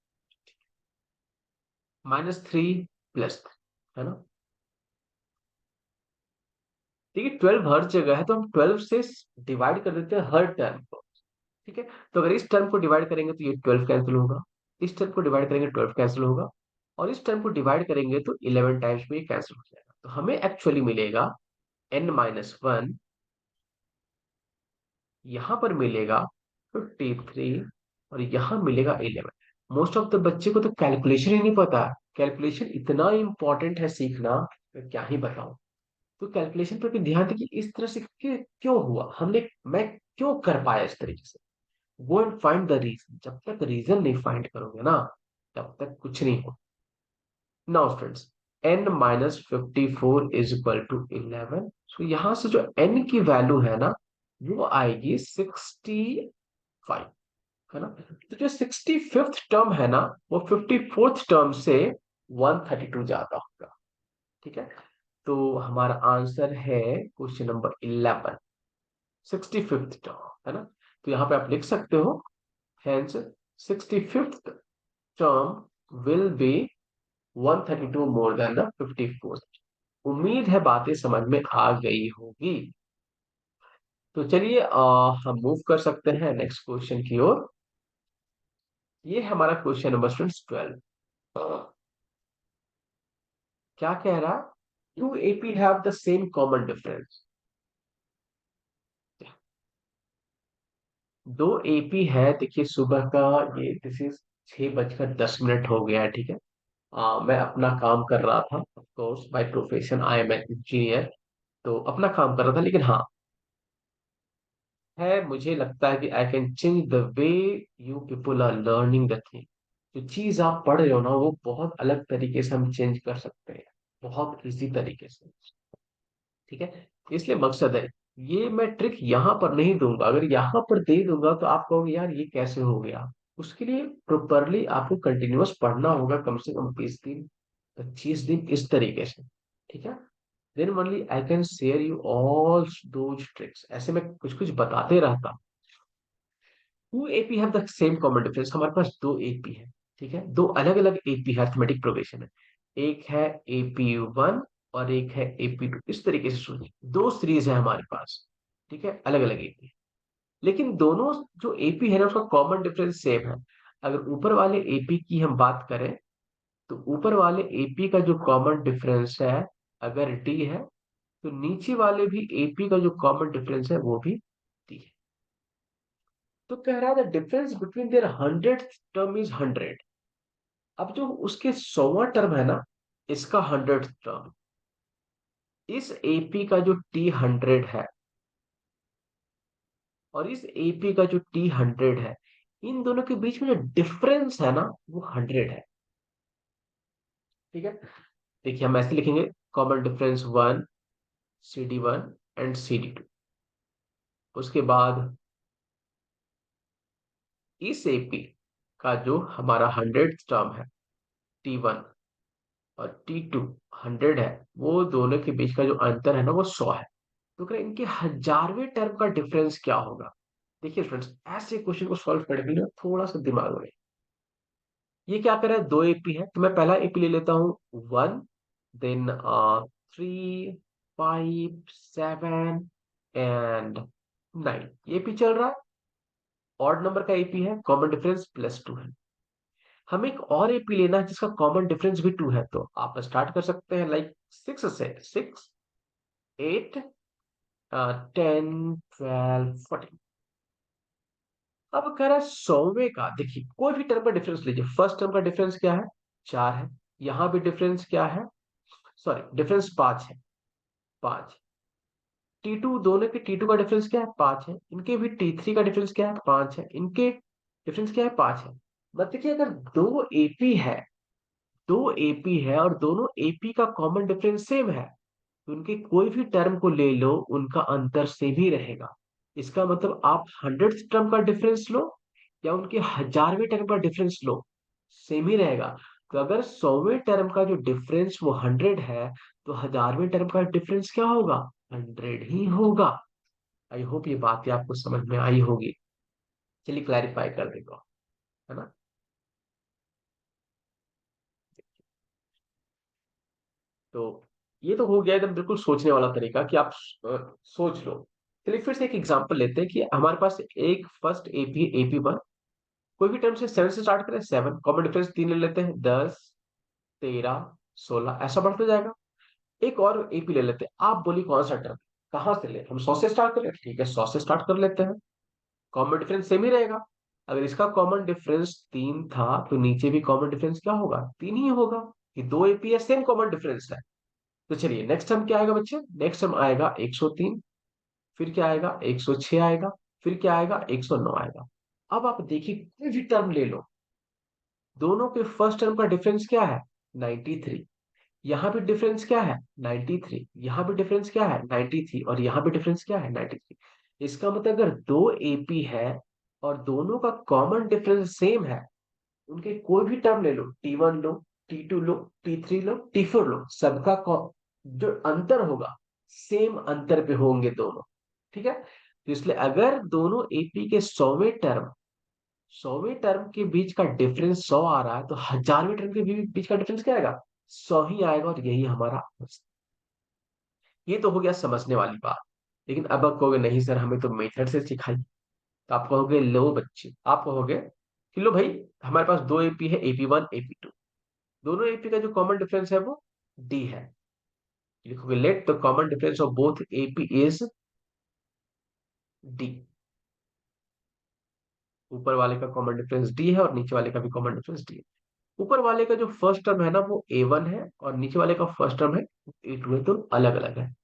-3 प्लस, है ना? देखिए 12 हर जगह है, तो हम 12 से डिवाइड कर देते हैं हर टर्म को। ठीक है, तो अगर इस टर्म को डिवाइड करेंगे तो ये 12 कैंसिल होगा, इस टर्म को डिवाइड करेंगे 12 कैंसिल होगा, और इस टर्म को डिवाइड करेंगे तो 11 टाइम्स में ये कैंसिल हो जाएगा। तो हमें एक्चुअली मिलेगा n-1, यहाँ पर मिलेगा 53, और यहाँ मिलेगा 11। मोस्ट ऑफ द बच्चे को तो कैलकुलेशन ही नहीं पता। कैलकुलेशन इतना इंपॉर्टेंट है सीखना, मैं क्या ही बताऊं। तो कैलकुलेशन पर भी ध्यान दीजिए, इस तरह से क्यों हुआ, मैं क्यों कर पाया इस तरीके से। Go and find the reason. जब तक रीजन नहीं फाइंड करोगे ना, तब तक कुछ नहीं हो। Now students, n - 54 is equal to 11। So यहां से जो n की वैल्यू है ना, वो आएगी 65, है ना? तो जो 65th टर्म है ना, वो 54th टर्म से 132 ज्यादा होगा। ठीक है, तो हमारा आंसर है क्वेश्चन नंबर 11, 65th टर्म, है ना? तो यहाँ पे आप लिख सकते हो, hence 65th term will be 132 more then the 54th। उम्मीद है बातें समझ में आ गई होगी। तो चलिए हम मूव कर सकते हैं नेक्स्ट क्वेश्चन की ओर। ये है हमारा क्वेश्चन नंबर स्टूडेंट्स 12। क्या कह रहा? Two AP have the same common difference. दो एपी है, देखिए सुबह का, ये दिस इज 6:10 हो गया है, ठीक है। मैं अपना काम कर रहा था, of course by profession I am an engineer. तो अपना काम कर रहा था, लेकिन हाँ है, मुझे लगता है कि I can change the way you people are learning the thing. जो चीज आप पढ़ रहे हो ना, वो बहुत अलग तरीके से हम चेंज कर सकते हैं, बहुत इजी तरीके से। ठीक है, इसलिए मकसद है, ये मैं ट्रिक यहाँ पर नहीं दूंगा। अगर यहाँ पर दे दूंगा तो आप कहोगे यार ये कैसे हो गया। उसके लिए प्रॉपरली आपको कंटिन्यूअस पढ़ना होगा, कम से कम 20 दिन, 25 दिन, इस तरीके से। ठीक है, then only I can share you all those tricks. ऐसे मैं कुछ कुछ बताते रहता हूँ। Two AP have the same common difference, हमारे पास दो एपी है। ठीक है, दो अलग अलग एपी है, अरिथमेटिक प्रोग्रेशन है। एक है AP1 और एक है AP2, इस तरीके से सुनिए, दो सीरीज है हमारे पास। ठीक है, अलग अलग एपी, लेकिन दोनों जो एपी है ना, उसका कॉमन डिफरेंस सेम है। अगर ऊपर वाले एपी की हम बात करें, तो ऊपर वाले एपी का जो कॉमन डिफरेंस है, अगर डी है, तो नीचे वाले भी एपी का जो कॉमन डिफरेंस है वो भी डी है। तो कह रहा है the difference between their 100th term is 100। अब जो उसके 100वां टर्म है ना, इसका 100th टर्म, इस एपी का जो T100 है और इस एपी का जो T100 है, इन दोनों के बीच में जो डिफरेंस है ना, वो 100 है। ठीक है, देखिए हम ऐसे लिखेंगे, common difference 1, CD1 and CD2। उसके बाद इस एपी का जो हमारा 100th टर्म है, T1, और T2 100 है, वो दोनों के बीच का जो अंतर है ना, वो 100 है। तो क्या इनके 1000वें टर्म का डिफरेंस क्या होगा? देखिए फ्रेंड्स, ऐसे क्वेश्चन को सॉल्व करने के लिए थोड़ा सा दिमाग में, ये क्या कर रहा है, दो एपी है, तो मैं पहला एपी ले लेता हूँ 1, देन 3, 5, 7 एंड 9, ये एपी चल रहा है। ऑड नंबर का एपी है, कॉमन डिफरेंस +2 है। हमें एक और एपी लेना है जिसका कॉमन डिफरेंस भी 2 है, तो आप स्टार्ट कर सकते हैं लाइक 6 से, 6, 8, 10, 12, 14। अब कह रहा है 100वें का, देखिए कोई भी टर्म का डिफरेंस लीजिए। फर्स्ट टर्म का डिफरेंस क्या है, 4 है। यहां भी डिफरेंस क्या है, सॉरी डिफरेंस 5 है, 5। T2, दोनों के T2 का डिफरेंस क्या है, 5 है। इनके भी T3 का डिफरेंस क्या है, 5 है। इनके डिफरेंस क्या है, 5 है। मतलब देखिए, अगर दो एपी है, दो एपी है और दोनों एपी का कॉमन डिफरेंस सेम है, तो उनके कोई भी टर्म को ले लो, उनका अंतर सेम ही रहेगा। इसका मतलब आप 100th टर्म का डिफरेंस लो या उनके 1000वें टर्म का डिफरेंस लो, सेम ही रहेगा। तो अगर 100वें टर्म का जो डिफरेंस वो 100 है, तो 1000वें टर्म का डिफरेंस क्या होगा, 100 ही होगा। आई होप ये बात आपको समझ में आई होगी। चलिए क्लैरिफाई कर देगा, है ना। तो ये तो हो गया एकदम बिल्कुल सोचने वाला तरीका कि आप सोच लो। चलिए फिर से एक एग्जांपल लेते हैं कि हमारे पास एक फर्स्ट AP1, कोई भी टर्म से 7 से स्टार्ट करें, 7, कॉमन डिफरेंस 3 ले लेते हैं, 10, 13, 16, ऐसा बढ़ते जाएगा। एक और एपी ले लेते हैं, आप बोलिए कौन सा टर्म, कहाँ से ले, हम 100 से स्टार्ट करें, ठीक है 100 से स्टार्ट कर लेते हैं। कॉमन डिफरेंस सेम ही रहेगा। अगर इसका कॉमन डिफरेंस 3 था, तो नीचे भी कॉमन डिफरेंस क्या होगा, 3 ही होगा। ये दो एपी है, सेम कॉमन डिफरेंस है। तो चलिए नेक्स्ट टर्म क्या आएगा बच्चे, नेक्स्ट टर्म आएगा 103, फिर क्या आएगा 106 आएगा, फिर क्या आएगा 109 आएगा। अब आप देखिए, कोई भी टर्म ले लो, दोनों के फर्स्ट टर्म का डिफरेंस क्या है, 93। यहाँ भी डिफरेंस क्या है, 93। यहाँ भी डिफरेंस क्या है, 93, और यहाँ भी डिफरेंस क्या है, 93। इसका मतलब अगर दो एपी है और दोनों का कॉमन डिफरेंस सेम है, उनके कोई भी टर्म ले लो, T1 लो, T2 लो, T3 लो, T4 लो, सबका जो अंतर होगा, सेम अंतर पे होंगे दोनों। ठीक है, तो इसलिए अगर दोनों एपी के 100वें टर्म के बीच का डिफरेंस 100 आ रहा है, तो 1000वें टर्म के बीच का डिफरेंस क्या आएगा, 100 ही आएगा, और यही हमारा। ये तो हो गया समझने वाली बात। लेकिन अब आप कहोगे नहीं सर हमें तो मेथड से सिखाई, तो आप कहोगे लो बच्चे, आप कहोगे कि लो भाई, हमारे पास दो एपी है, AP1 AP2, दोनों एपी का जो कॉमन डिफरेंस है वो डी है। लिखोगे let the common difference of both AP is D. ऊपर वाले का कॉमन डिफरेंस डी है और नीचे वाले का भी कॉमन डिफरेंस डी है। ऊपर वाले का जो फर्स्ट टर्म है ना वो A1 है, और नीचे वाले का फर्स्ट टर्म है A2 है, तो अलग अलग है।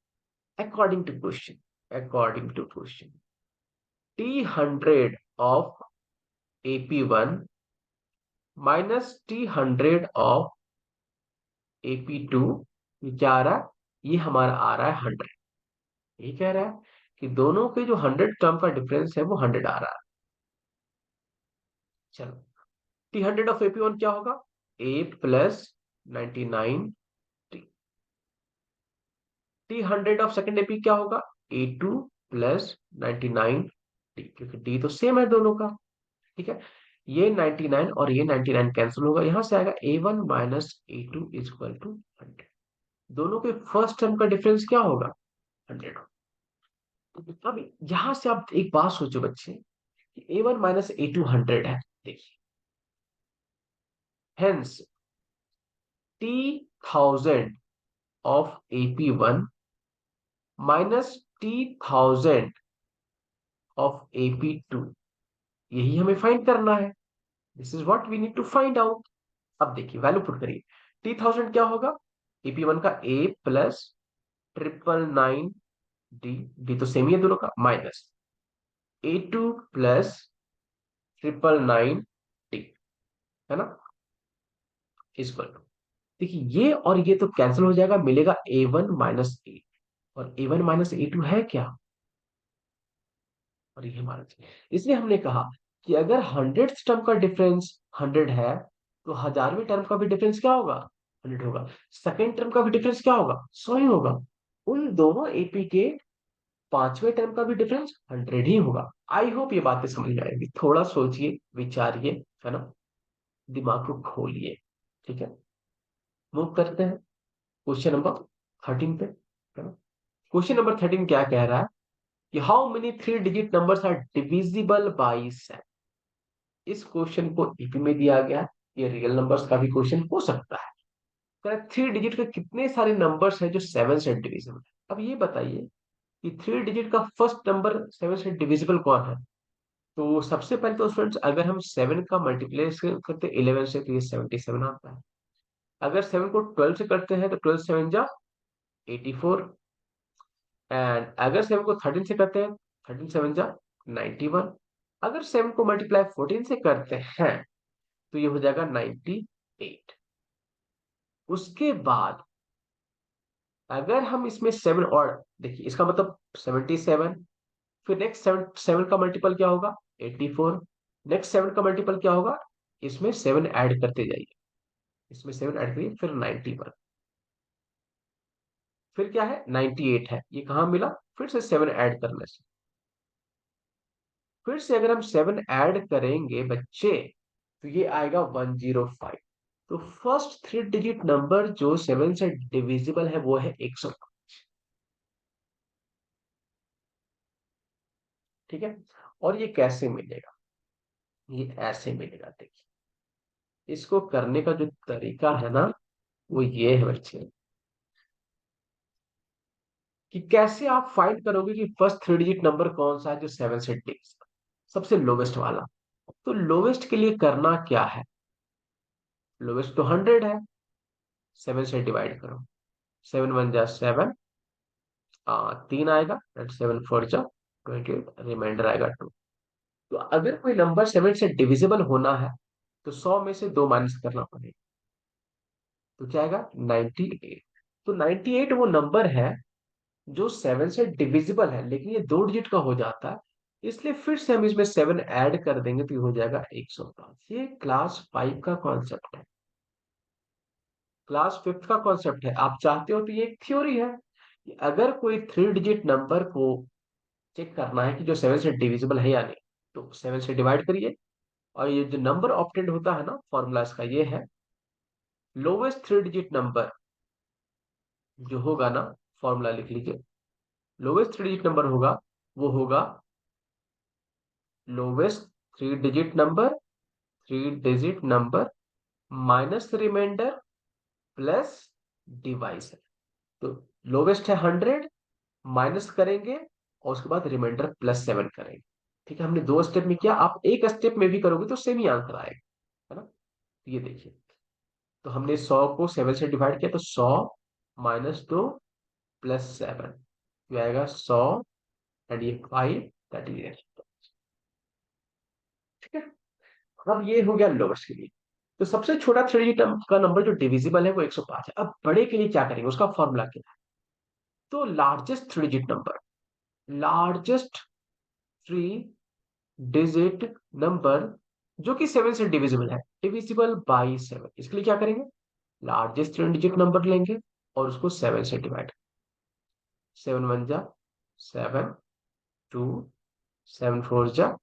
According to question, according to question, T100 of AP1 minus T100 of AP2, ये क्या आ रहा है, ये हमारा आ रहा है 100। ये कह रहा है कि दोनों के जो 100 टर्म का डिफरेंस है वो 100 आ रहा है। चलो, T100 ऑफ AP1 क्या होगा, A+99 T. T100 of second AP क्या होगा, A2+99 टी, क्योंकि टी तो सेम है दोनों का। ठीक है, ये 99 और ये 99 कैंसिल होगा, यहां से आएगा A1 minus A2 is equal to 100। दोनों के फर्स्ट टर्म का डिफरेंस क्या होगा, 100। अब यहां से आप एक बात सोचो बच्चे, कि A1 माइनस A2 100 है, देखिए, hence T1000 of AP1 minus T1000 of AP2, यही हमें फाइंड करना है। This is what we need to find out. अब देखिए वैल्यू पुट करिए, T1000 क्या होगा, AP1 का A+999 डी, डी तो सेम ही है दोनों का, माइनस A2+999 डी, है ना, इक्वल टू, देखिए ये और ये तो कैंसिल हो जाएगा, मिलेगा A1 माइनस A, और A1 माइनस A2 है क्या, और ये हमारा, इसलिए हमने कहा कि अगर 100th टर्म का डिफरेंस 100 है, तो 1000वें टर्म का भी डिफरेंस क्या होगा, 100 होगा। सेकेंड टर्म का भी डिफरेंस क्या होगा, 100 ही होगा। उन दोनों एपी के पांचवें टर्म का भी डिफरेंस 100 ही होगा। आई होप ये बातें समझ में आएगी, थोड़ा सोचिए विचारिए, है ना, दिमाग को खोलिए। ठीक है, मूव करते हैं क्वेश्चन नंबर 13 पे, है ना। क्वेश्चन नंबर 13 क्या कह रहा है कि how many three digit numbers are divisible by 7। इस क्वेश्चन को ईपी में दिया गया है, ये रियल नंबर्स का भी क्वेश्चन हो सकता है। थ्री डिजिट के कितने सारे नंबर्स हैं जो 7 से डिविजिबल है। अब ये बताइए कि थ्री डिजिट का फर्स्ट नंबर 7 से डिविजिबल कौन है। तो सबसे पहले तो फ्रेंड्स, अगर हम 7 का मल्टीप्लाई करते 11 से, तो ये 77 आता है। अगर 7 को 12 से करते हैं तो 12 7 जा 84, एंड अगर 7 को 13 से करते हैं, 13 7 जा 91। अगर 7 को मल्टीप्लाई 14 से करते हैं तो ये हो जाएगा 98। उसके बाद अगर हम इसमें 7 और, देखिए इसका मतलब 77, फिर नेक्स्ट 7 7 का मल्टीपल क्या होगा, 84। नेक्स्ट 7 का मल्टीपल क्या होगा, इसमें 7 ऐड करते जाइए, इसमें 7 ऐड करिए, फिर 91, फिर क्या है 98 है, ये कहाँ मिला, फिर से 7 ऐड करने से, फिर से अगर हम 7 ऐड करेंगे बच्चे, तो ये आएगा 105। तो फर्स्ट थ्री डिजिट नंबर जो 7 से डिविजिबल है वो है 105। ठीक है, और ये कैसे मिलेगा, ये ऐसे मिलेगा, देखिए इसको करने का जो तरीका है ना, वो ये है बच्चे, कि कैसे आप फाइंड करोगे कि फर्स्ट थ्री डिजिट नंबर कौन सा है जो 7 से डिविजिबल, सबसे लोवेस्ट वाला। तो लोवेस्ट के लिए करना क्या है, लोवेस्ट तो 100 है, 7 से डिवाइड करो, 7 1 जा 7, 3 आएगा, एंड 7 4 जा 28, रिमाइंडर आएगा 2। तो अगर कोई नंबर 7 से डिविजिबल होना है तो 100 में से 2 माइनस करना पड़ेगा, तो क्या आएगा 98। तो 98 वो नंबर है जो 7 से डिविजिबल है, लेकिन ये 2 डिजिट का हो जाता है, इसलिए फिर से हम इसमें 7 ऐड कर देंगे तो ये हो जाएगा 105। ये क्लास 5 का कॉन्सेप्ट है, क्लास 5 का कॉन्सेप्ट है। आप चाहते हो तो ये एक थ्योरी है कि अगर कोई थ्री डिजिट नंबर को चेक करना है कि जो 7 से डिविजिबल है या नहीं, तो 7 से डिवाइड करिए, और ये जो नंबर ऑप्टेंड होता है ना, फॉर्मूला इसका ये है, लोवेस्ट थ्री डिजिट नंबर जो होगा ना, फॉर्मूला लिख लीजिए, लोवेस्ट 3 डिजिट नंबर होगा वो होगा lowest 3 digit number, 3 digit number minus remainder plus divisor. तो लोवेस्ट है 100, माइनस करेंगे और उसके बाद रिमाइंडर +7 करेंगे। ठीक है, हमने 2 स्टेप में किया, आप एक स्टेप में भी करोगे तो सेम ही आंसर आएगा, है ना। तो ये देखिए, तो हमने 100 को 7 से डिवाइड किया, तो 100 - 2 +7, ये आएगा 100 एंड ये 5, दैट इज। ठीक है, अब ये हो गया लोवेस्ट के लिए। तो सबसे छोटा 3 डिजिट का नंबर जो डिविजिबल है वो 105 है। अब बड़े के लिए क्या करेंगे, उसका फॉर्मूला क्या है। तो largest 3 digit number, largest 3 digit number जो कि 7 से डिविजिबल है, डिविजिबल बाई 7, इसके लिए क्या करेंगे, लार्जेस्ट 3 डिजिट नंबर लेंगे और उसको 7 से डिवाइड। 7 × 1 = 7, 2, 7 × 4 =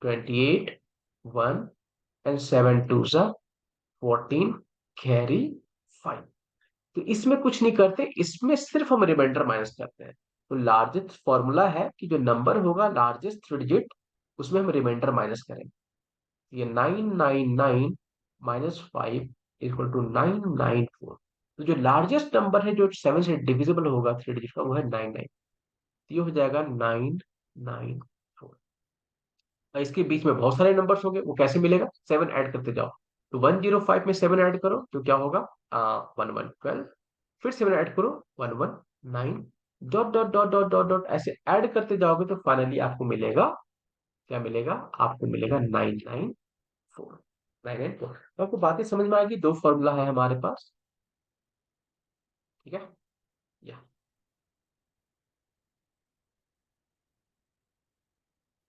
28, 1 and 7 × 2 = 14, carry 5। तो इसमें कुछ नहीं करते, इसमें सिर्फ हम रिमाइंडर माइनस करते हैं। तो लार्जेस्ट फॉर्मूला है कि जो नंबर होगा लार्जेस्ट 3 डिजिट, उसमें हम रिमाइंडर माइनस करेंगे। ये 999 - 5 = 994। तो जो लार्जेस्ट नंबर है जो 7 से डिविजिबल होगा 3 डिजिट का, वो है 99। तो ये हो जाएगा 994। और इसके बीच में बहुत सारे नंबर्स होंगे, वो कैसे मिलेगा, 7 ऐड करते जाओ। तो 105 में 7 ऐड करो तो क्या होगा, 1112। फिर 7 ऐड करो, 119, dot dot dot dot dot dot ऐसे ऐड करते जाओगे तो फाइनली आपको मिलेगा, क्या मिलेगा, आपको मिलेगा 994। 994। तो आपको बातें समझ में आएगी, दो फॉर्मूला है हमारे पास। ठीक है, या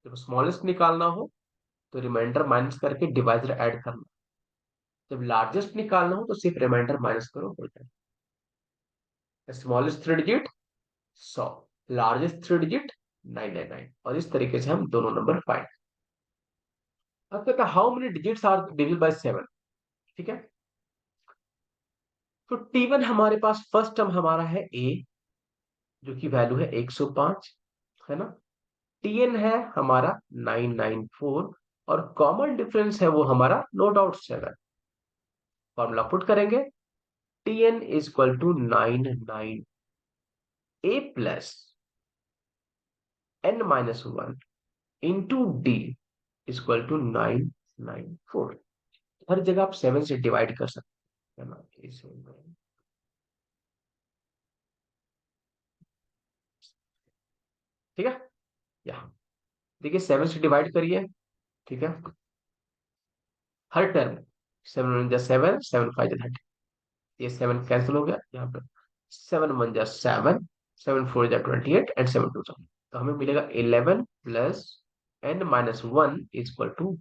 जब स्मॉलेस्ट निकालना हो तो रिमाइंडर माइनस करके डिवाइजर ऐड करना। जब लार्जेस्ट निकालना हो तो सिर्फ रिमाइंडर माइनस करो, हो जाए। स्मॉलेस्ट 3 डिजिट 100, लार्जेस्ट 3 डिजिट 999, और इस तरीके से हम दोनों नंबर फाइंड। अब कहता है how many digits are divisible by 7। ठीक है, तो T1 हमारे पास फर्स्ट टर्म हमारा है A, जो कि वैल्यू है 105, है ना। Tn है हमारा 994, और कॉमन डिफरेंस है वो हमारा नो डाउट 7। फॉर्मूला पुट करेंगे, Tn = 99 A plus n-1 into D = 994। हर जगह आप 7 से डिवाइड कर सकते हैं ना, ठीक है। यहाँ देखिए 7 से डिवाइड करिए, ठीक है, हर टर्म। 7 × 1 = 7, 7 × 5 = 30, ये 7 कैंसिल हो गया यहाँ पे। 7 × 1 = 7, 7 × 4 = 28 एंड 7 × 2 = 7। तो हमें मिलेगा 11 प्लस n-1 =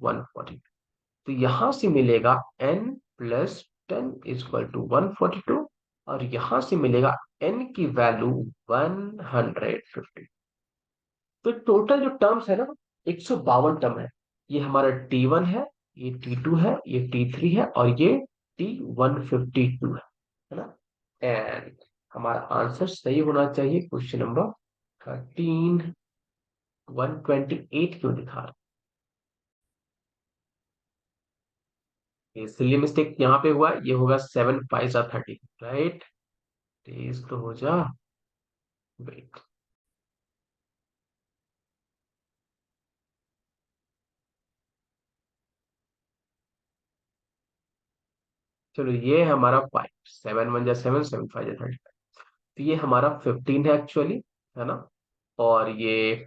140। तो यहां से मिलेगा n + 10 = 142, और यहां से मिलेगा n की वैल्यू 150। तो टोटल जो टर्म्स है ना, 152 टर्म है। ये हमारा T1 है, ये T2 है, ये T3 है, और ये T152 है ना। एंड हमारा आंसर सही होना चाहिए, क्वेश्चन नंबर 13। 128 क्यों दिखा रहा है, इसलिए मिस्टेक यहाँ पे हुआ, ये होगा 7 × 5 = 30, राइट। तेज तो हो जा, वेट। चलो ये है हमारा 5, 7 × 1 = 7, 7 × 5 = 30। तो ये हमारा 15 है एक्चुअली, है ना। और ये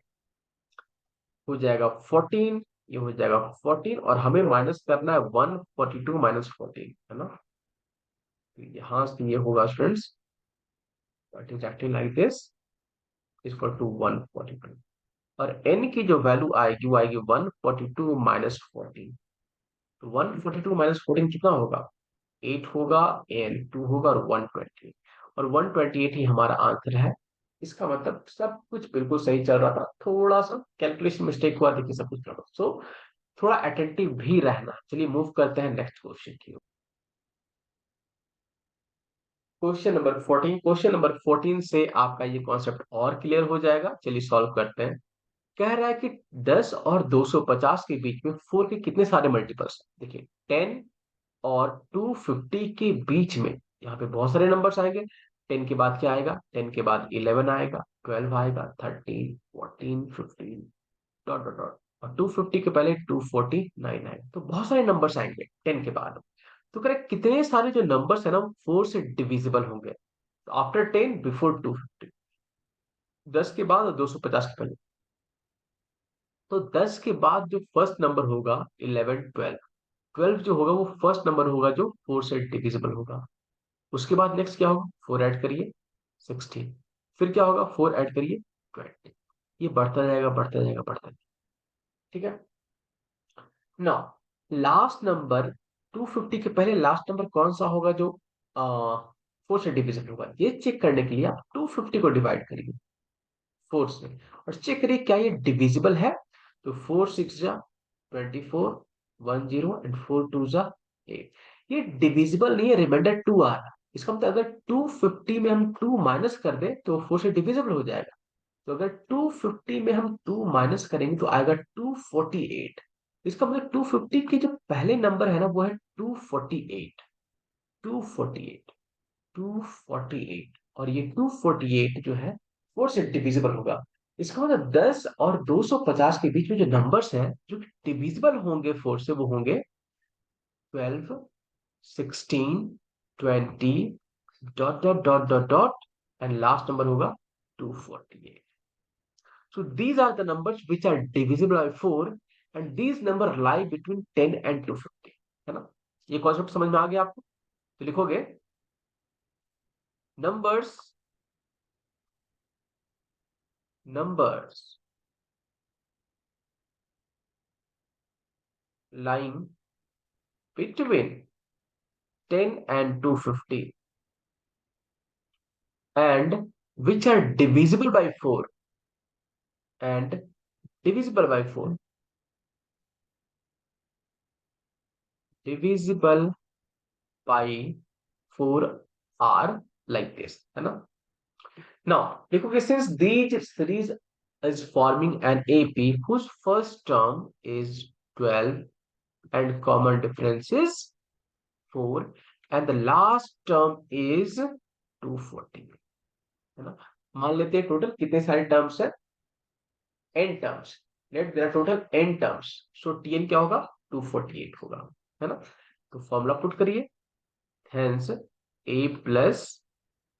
हो जाएगा 14, ये हो जाएगा 14, और हमें माइनस करना है 142 - 14, है ना। तो यहां से ये होगा students, it is acting like this, equal to 142। और n की जो वैल्यू आएगी वो आएगी 142 - 14। तो 142 - 14 कितना होगा, 8 होगा, एन 2 होगा, और 128। और 128 ही हमारा आंसर है। इसका मतलब सब कुछ बिल्कुल सही चल रहा था, थोड़ा सा कैलकुलेशन मिस्टेक हुआ, देखिए सब कुछ चल रहा। सो थोड़ा अटेंटिव भी रहना। चलिए मूव करते हैं नेक्स्ट क्वेश्चन की ओर। क्वेश्चन नंबर 14 से आपका ये कॉन्सेप्ट और क्लियर हो जाएगा। चलिए सॉल्व करते हैं। कह रहा है कि 10 और 250 के बीच में 4 के कितने सारे मल्टीपल्स हैं। देखिए 10 और 250 के बीच में यहाँ पे बहुत सारे नंबर्स आएंगे। 10 के बाद क्या आएगा, 10 के बाद 11 आएगा, 12 आएगा, 13, 14, 15, डॉट डॉट डॉट, और 250 के पहले 249 आएगा। तो बहुत सारे नंबर्स आएंगे 10 के बाद। तो करेक्ट कितने सारे जो नंबर्स है ना 4 से डिविजिबल होंगे। तो आफ्टर 10 बिफोर 250, 10 के बाद और 250 के पहले। तो 10 के बाद जो फर्स्ट नंबर होगा 11, 12, 12 जो होगा वो फर्स्ट नंबर होगा जो 4 से डिविजिबल होगा। उसके बाद नेक्स्ट क्या होगा, 4 ऐड करिए 16, फिर क्या होगा 4 ऐड करिए 20। ये बढ़ता जाएगा बढ़ता जाएगा बढ़ता जाएगा। ठीक है ना। लास्ट नंबर 250 के पहले लास्ट नंबर कौन सा होगा जो 4 से डिविजिबल होगा, ये चेक करने के लिए आप 250 को डिवाइड करिए 4 से और चेक करिए क्या ये डिविजिबल है। तो 4 6 जा 24, 1 0 एंड 4 2 जा 8। ये डिविजिबल नहीं है, रिमाइंडर 2 आ रहा है। इसका मतलब अगर 250 में हम 2 माइनस कर दे तो 4 से डिविजिबल हो जाएगा। तो अगर 250 में हम 2 माइनस करेंगे तो आएगा 248। इसका मतलब 250 के जो पहले नंबर है ना वो है 248, 248, 248, और ये 248 जो है 4 से डिविजिबल होगा। इसका मतलब 10 और 250 के बीच में जो नंबर्स हैं जो डिविजिबल होंगे 4 से वो होंगे 12, 16, 20, dot dot dot dot dot, and last number होगा 248। So these are the numbers which are divisible by 4, and these number lie between 10 and 250। है ना। ये कॉन्सेप्ट समझ में आ गया आपको। तो लिखोगे numbers numbers lying between 10 and 250 and which are divisible by 4 and divisible by 4, divisible by 4 are like this, है ना। Now, देखोगे since these series is forming an AP whose first term is 12 and common difference is 4 and the last term is 240, है ना। मान लेते हैं total कितने सारे टर्म्स है, n terms. Let there total n terms, so tn क्या होगा 248 होगा, है ना। तो फॉर्मूला पुट करिए, hence a plus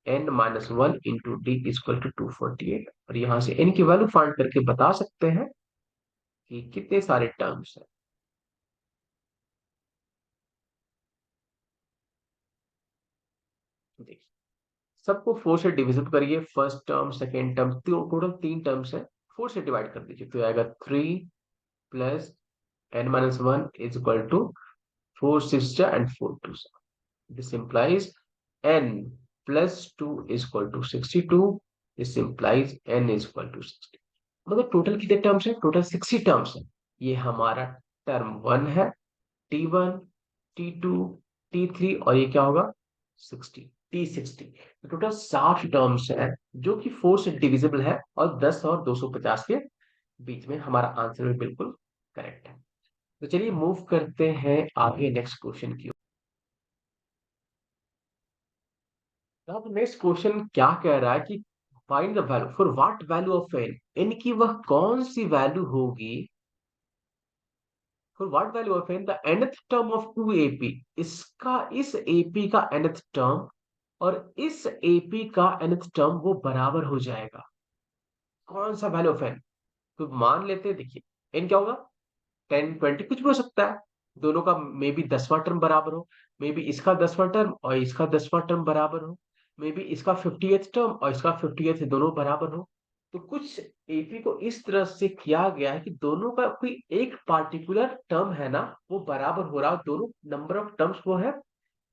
n minus 1 into D equal to 248, और यहां से n की वैल्यू फाइंड करके बता सकते हैं कि कितने सारे टर्म्स है। देखिए सबको 4 से डिविजिट करिए, first term second term total 3 terms है, 4 से डिवाइड कर दीजिए तो आएगा 3 plus n minus 1 is equal to 4 6 and 4 2। This implies n plus 2 is equal to 62। This implies n is equal to 60। मतलब टोटल कितने टर्म्स है, टोटल 60 टर्म्स है। ये हमारा टर्म 1 है, T1, T2, T3, और ये क्या होगा 60, T60। टोटल 60 टर्म्स है जो कि 4 से डिविजिबल है और 10 और 250 के बीच में। हमारा आंसर भी बिल्कुल करेक्ट है। तो चलिए मूव करते हैं आगे नेक्स्ट क्वेश्चन की ओर। अब नेक्स्ट क्वेश्चन क्या कह रहा है कि find the value for what value of N, N की वह कौन सी वैल्यू होगी, for what value of N the nth term of 2ap, इसका इस ap का nth टर्म और इस ap का nth टर्म वो बराबर हो जाएगा। कौन सा वैल्यू ऑफ एन, तो मान लेते हैं देखिए एन क्या होगा 10 20 कुछ भी हो सकता है। दोनों का मे बी 10वां टर्म बराबर हो, मे बी इसका 10वां टर्म और इसका 10वां टर्म बराबर हो, मे बी इसका 50th टर्म और इसका 50th दोनों बराबर हो। तो कुछ एपी को इस तरह से किया गया है कि दोनों का कोई एक पार्टिकुलर टर्म है ना वो बराबर हो रहा है, दोनों नंबर ऑफ टर्म्स वो है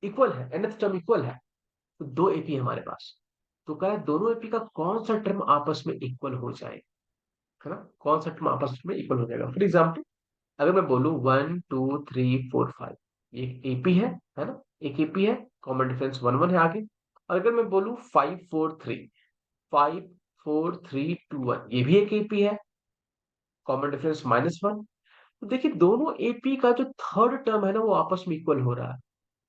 इक्वल है, nth टर्म इक्वल है। तो दो एपी हमारे पास, तो कह रहा है दोनों एपी का कौन सा टर्म आपस में इक्वल हो जाए, है ना। कौन सा टर्म आपस में इक्वल हो जाएगा। फॉर एग्जाम्पल अगर मैं बोलूं 1 2 3 4 5, ये एपी है ना, एक एपी है, कॉमन डिफरेंस 1 1 है आगे। अगर मैं बोलूं 5 4 3 5 4 3 2 1, ये भी एक एपी है, कॉमन डिफरेंस -1। तो देखिए दोनों एपी का जो थर्ड टर्म है ना वो आपस में इक्वल हो रहा है।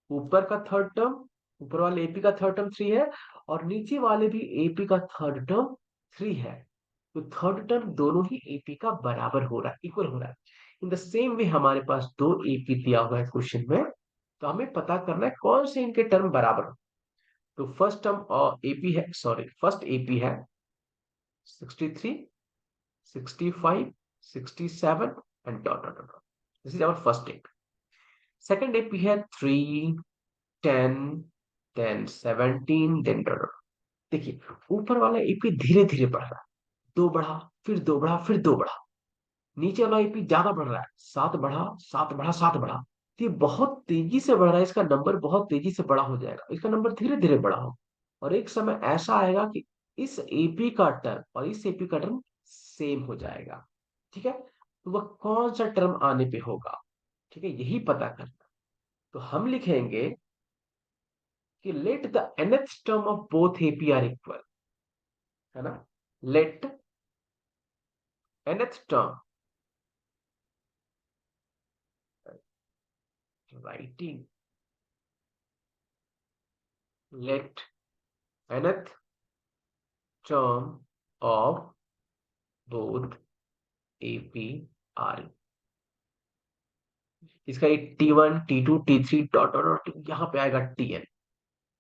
ऊपर का थर्ड टर्म, ऊपर वाले एपी का थर्ड टर्म 3 है, और नीचे वाले भी एपी का थर्ड टर्म 3 है। तो थर्ड टर्म दोनों ही एपी का बराबर हो रहा है, इक्वल हो रहा है। इन द सेम वे हमारे पास दो एपी दिया हुआ है क्वेश्चन में, तो हमें पता करना है कौन से इनके टर्म बराबर हो। तो फर्स्ट टर्म और एपी है, सॉरी फर्स्ट एपी है 63, 65, 67 and dot dot dot. This is our first AP. Second AP है 3, 10, 10, 17 देन डॉट डॉट। देखिए ऊपर वाला एपी धीरे धीरे बढ़ रहा है, दो बढ़ा, फिर दो बढ़ा, फिर दो बढ़ा। नीचे वाला एपी ज्यादा बढ़ रहा है, सात बढ़ा, सात बढ़ा, सात बढ़ा। तो ये बहुत तेजी से बढ़ रहा है, इसका नंबर बहुत तेजी से बड़ा हो जाएगा, इसका नंबर धीरे धीरे बड़ा हो। और एक समय ऐसा आएगा कि इस एपी का टर्म और इस एपी का टर्म सेम हो जाएगा। ठीक है, तो वह कौन सा टर्म आने पे होगा, ठीक है, यही पता करना। तो हम लिखेंगे कि let the nth term of both AP are equal, है ना। Let nth term, writing, let nth term of both AP are, इसका एक T1 T2 T3 dot dot dot यहाँ पे आएगा TN,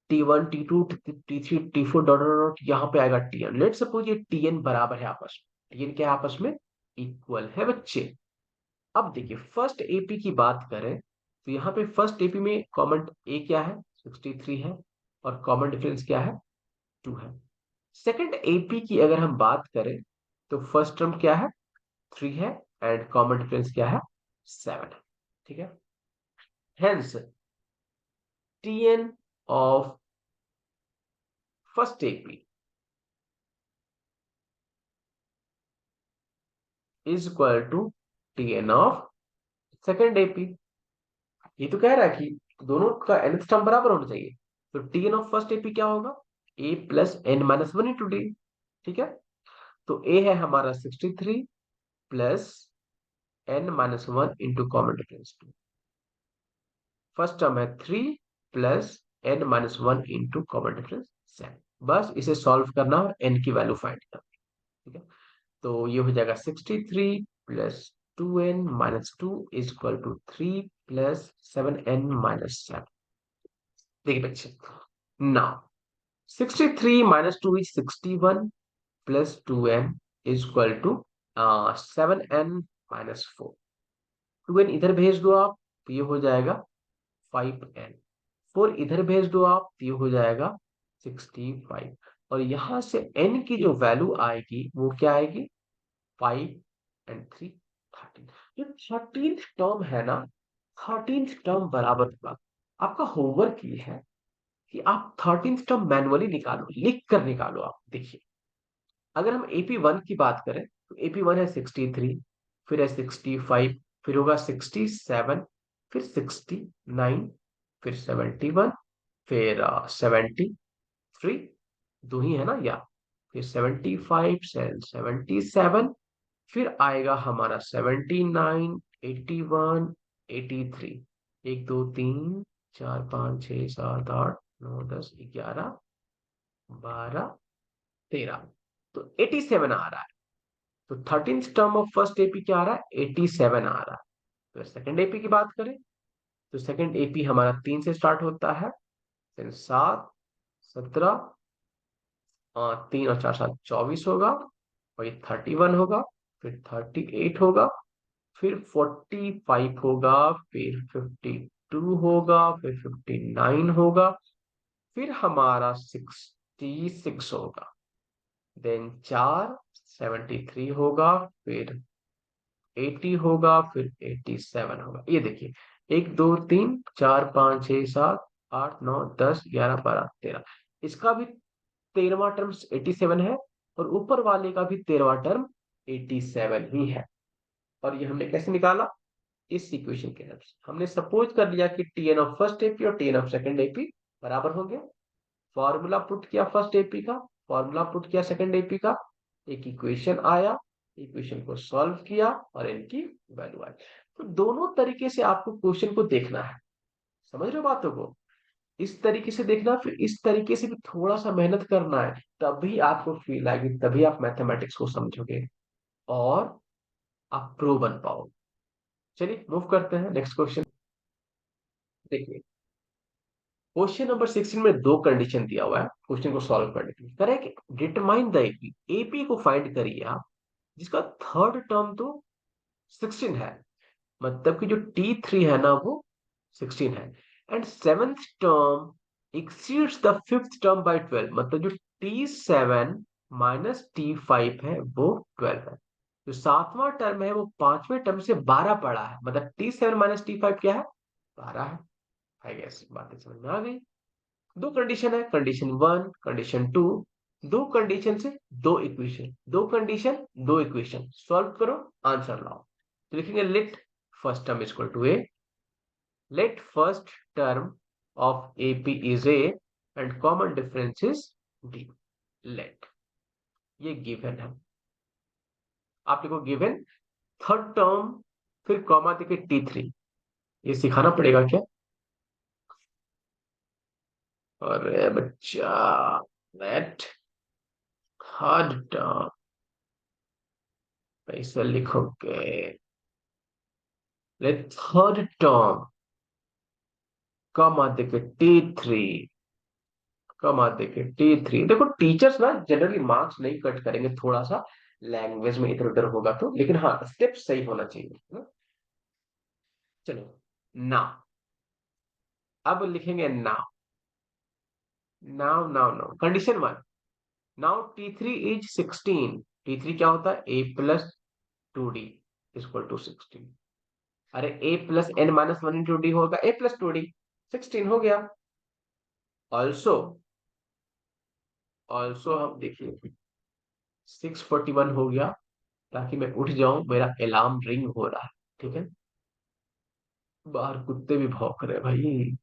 T1 T2 T3 T4 dot dot dot यहाँ पे आएगा TN। लेट सपोज ये TN बराबर है आपस में, TN क्या है आपस में, इक्वल है बच्चे। अब देखिए फर्स्ट एपी की बात करें, तो यहाँ पे फर्स्ट एपी में कॉमन ए क्या है, 63 है, और कॉमन डिफरेंस क्या है, 2 है। सेकंड एपी की अगर हम बात करें, तो फर्स्ट टर्म क्या है, 3 है, एंड कॉमन डिफरेंस क्या है, 7 है। ठीक है, hence TN of first AP is equal to TN of second AP. ये तो कह रहा है कि दोनों का nth टर्म बराबर होना चाहिए। तो टीएन ऑफ फर्स्ट एपी क्या होगा, a plus N minus one into d. ठीक है, तो ए है हमारा 63 plus N minus one into common difference 2। First term है 3 plus N minus one into common difference 7। बस इसे सॉल्व करना और एन की वैल्यू फाइंड करना। ठीक है, तो ये हो जाएगा 63 plus 2n-2 is equal to 3 plus 7n-7। देखिए बच्चे, now 63 minus 2 is 61 plus 2n is equal to 7n-4। 2n इधर भेज दो आप, तो ये हो जाएगा 5n। 4 इधर भेज दो आप, तो ये हो जाएगा 65। और यहां से n की जो वैल्यू आएगी वो क्या आएगी, 5 and 3 13। जो 13th टर्म है ना, 13th टर्म बराबर होगा, आपका होमवर्क ये है कि आप 13th टर्म मैनुअली निकालो, लिख कर निकालो। आप देखिए अगर हम एपी वन की बात करें, तो एपी वन है 63, फिर है 65, फिर होगा 67, फिर 69, फिर 71, फिर 73, दो ही है ना, या फिर 75 से 77, फिर आएगा हमारा 79, 81, 83। 1 2 3 4 5 6 7 8 9 10 11 12 13, तो 87 आ रहा है। तो 13th term of first AP क्या आ रहा है, 87 आ रहा है। तो सेकंड एपी की बात करें, तो सेकंड एपी हमारा 3 से स्टार्ट होता है, फिर 7, 17, 3 और 4 7 24 होगा, और ये 31 होगा, फिर 38 होगा, फिर 45 होगा, फिर 52 होगा, फिर 59 होगा, फिर हमारा 66 होगा, देन 73 होगा, फिर 80 होगा, फिर 87 होगा। ये देखिए 1 2 3 4 5 6 7 8 9 10 11 12 13, इसका भी 13वां टर्म 87 है, और ऊपर वाले का भी 13वां टर्म 87 ही है। और ये हमने कैसे निकाला, इस इक्वेशन के हेल्प से हमने सपोज कर लिया कि टीएन ऑफ फर्स्ट एपी और टीएन ऑफ सेकंड एपी बराबर हो गया। फॉर्मूला पुट किया फर्स्ट एपी का, फॉर्मूला पुट किया सेकंड एपी का, एक इक्वेशन आया, इक्वेशन को सॉल्व किया और इनकी वैल्यू आई। तो दोनों तरीके से आपको क्वेश्चन को देखना है, समझ रहे हो बातों को? इस तरीके से देखना, फिर इस तरीके से भी थोड़ा सा मेहनत करना है, तभी आपको फील आएगी, तभी आप मैथमेटिक्स को समझोगे और आप प्रो बन पाओगे। चलिए मूव करते हैं नेक्स्ट क्वेश्चन। देखिए क्वेश्चन नंबर 16 में दो कंडीशन दिया हुआ है क्वेश्चन को सॉल्व करने के लिए। करें कि डिटरमाइन द एपी, एपी को फाइंड करिए आप जिसका थर्ड टर्म तो 16 है, मतलब कि जो T3 है ना वो 16 है, and seventh term exceeds the fifth term by 12, मतलब जो T7 माइनस T5 है वो 12 है। जो सातवां टर्म है वो पांचवें टर्म से 12 बड़ा है, मतलब T7 माइनस T5 क्या है, 12 है। आई गेस बातें समझ में आ गई। दो कंडीशन है, कंडीशन वन कंडीशन टू, दो कंडीशन से दो इक्वेशन, दो कंडीशन दो इक्वेशन, सॉल्व करो आंसर लाओ। तो लिखेंगे let first term equal to A, let first term of AP is A and common difference is D. Let, ये गिवन है, आप लिखो गिवन थर्ड टर्म, फिर कॉमा देके T3, ये सिखाना पड़ेगा क्या? अरे बच्चा, लेट थर्ड टर्म ऐसा लिखोगे, लेट थर्ड टर्म कॉमा देके T3, कॉमा देके T3। देखो टीचर्स ना जनरली मार्क्स नहीं कट करेंगे, थोड़ा सा लैंग्वेज में इधर उधर होगा तो, लेकिन हाँ स्टेप सही होना चाहिए ना? चलो नाउ, अब लिखेंगे now, now now now condition one, now T3 is 16, T3 क्या होता है, A plus 2D equal to 16। अरे A plus n minus one into D होगा A प्लस 2D, 16 हो गया। ऑल्सो, ऑल्सो हम देखिए 641 हो गया, ताकि मैं उठ जाऊं, मेरा अलार्म रिंग हो रहा है, ठीक है? बाहर कुत्ते भी भौंक रहे हैं भाई,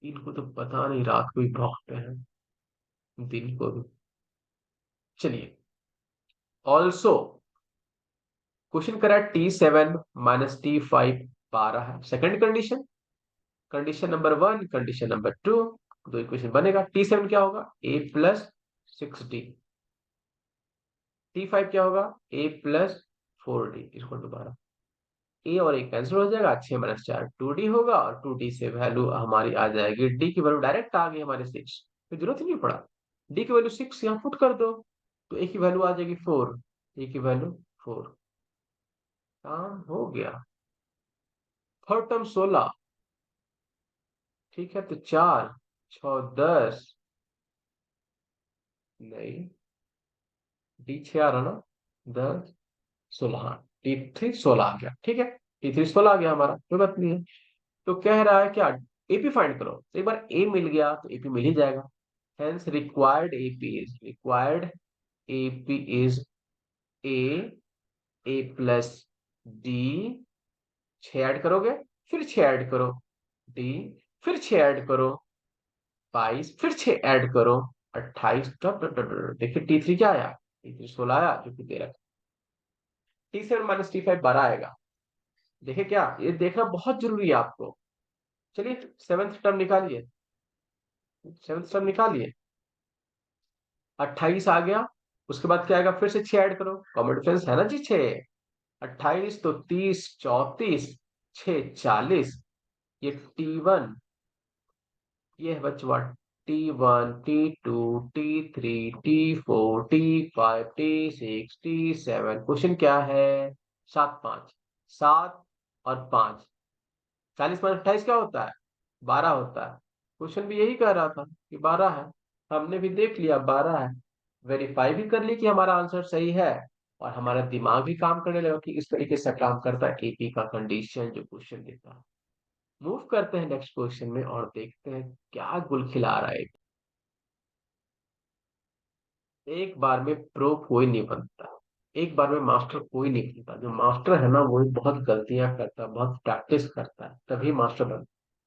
इनको तो पता नहीं रात को ही भौंकते हैं, दिन को भी। चलिए, ऑल्सो क्वेश्चन करा T7 माइनस T5 12 है, second condition, condition number one condition number two, दो इक्वेशन बनेगा। T7 क्या होगा, A प्लस 6D, T5 क्या होगा, A plus 4D equal to 12। A और ए कैंसिल हो जाएगा, 6 - 4 2D होगा, और 2D से वैल्यू हमारी आ जाएगी, डी की वैल्यू डायरेक्ट आ गई हमारे 6, तो जरूरत ही नहीं पड़ा, डी की वैल्यू 6 यहाँ पुट कर दो, तो ए की वैल्यू आ जाएगी 4, ए की वैल्यू 4, काम हो गया। थर्ड टर्म 16, ठीक है, तो 4 6 10, नहीं डी 6 आ रहा ना, 10 16, हाँ T3 16 आ गया, ठीक है, T3 16 आ गया हमारा, कोई बात नहीं है। तो कह रहा है क्या, एपी फाइंड करो, तो एक बार ए मिल गया तो एपी मिल ही जाएगा। Hence required AP is A, A plus D, 6 add करोगे, फिर 6 ऐड करो D, फिर 6 ऐड करो 22, फिर 6 ऐड करो 28, देखिए T3 क्या आया, T3 16 आया जो कि 13, T7 माइनस T5 12 आएगा। देखिए क्या, ये देखना बहुत जरूरी है आपको। चलिए सेवेंथ टर्म निकालिए, सेवेंथ टर्म निकालिए, 28 आ गया, उसके बाद क्या आएगा, फिर से 6 ऐड करो, कॉमन डिफरेंस है ना जी 6, 28 तो 30 34, 6 40, ये T1, ये है बचवा T1 T2 T3 T4 T5 T6 T7, question क्या है, 7 5, 7 और 5, 40 - 28 क्या होता है, 12 होता है। क्वेश्चन भी यही कह रहा था कि 12 है, हमने भी देख लिया 12 है, वेरीफाई भी कर ली कि हमारा आंसर सही है, और हमारा दिमाग भी काम करने लगा कि इस तरीके से काम करता है एपी का कंडीशन जो क्वेश्चन देता है। मूव करते हैं नेक्स्ट क्वेश्चन में और देखते हैं क्या गुल खिला रहा है। एक बार में प्रो कोई नहीं बनता, एक बार में मास्टर कोई नहीं बनता, जो मास्टर है ना वो बहुत गलतियां करता है, बहुत प्रैक्टिस करता है, तभी मास्टर बनता।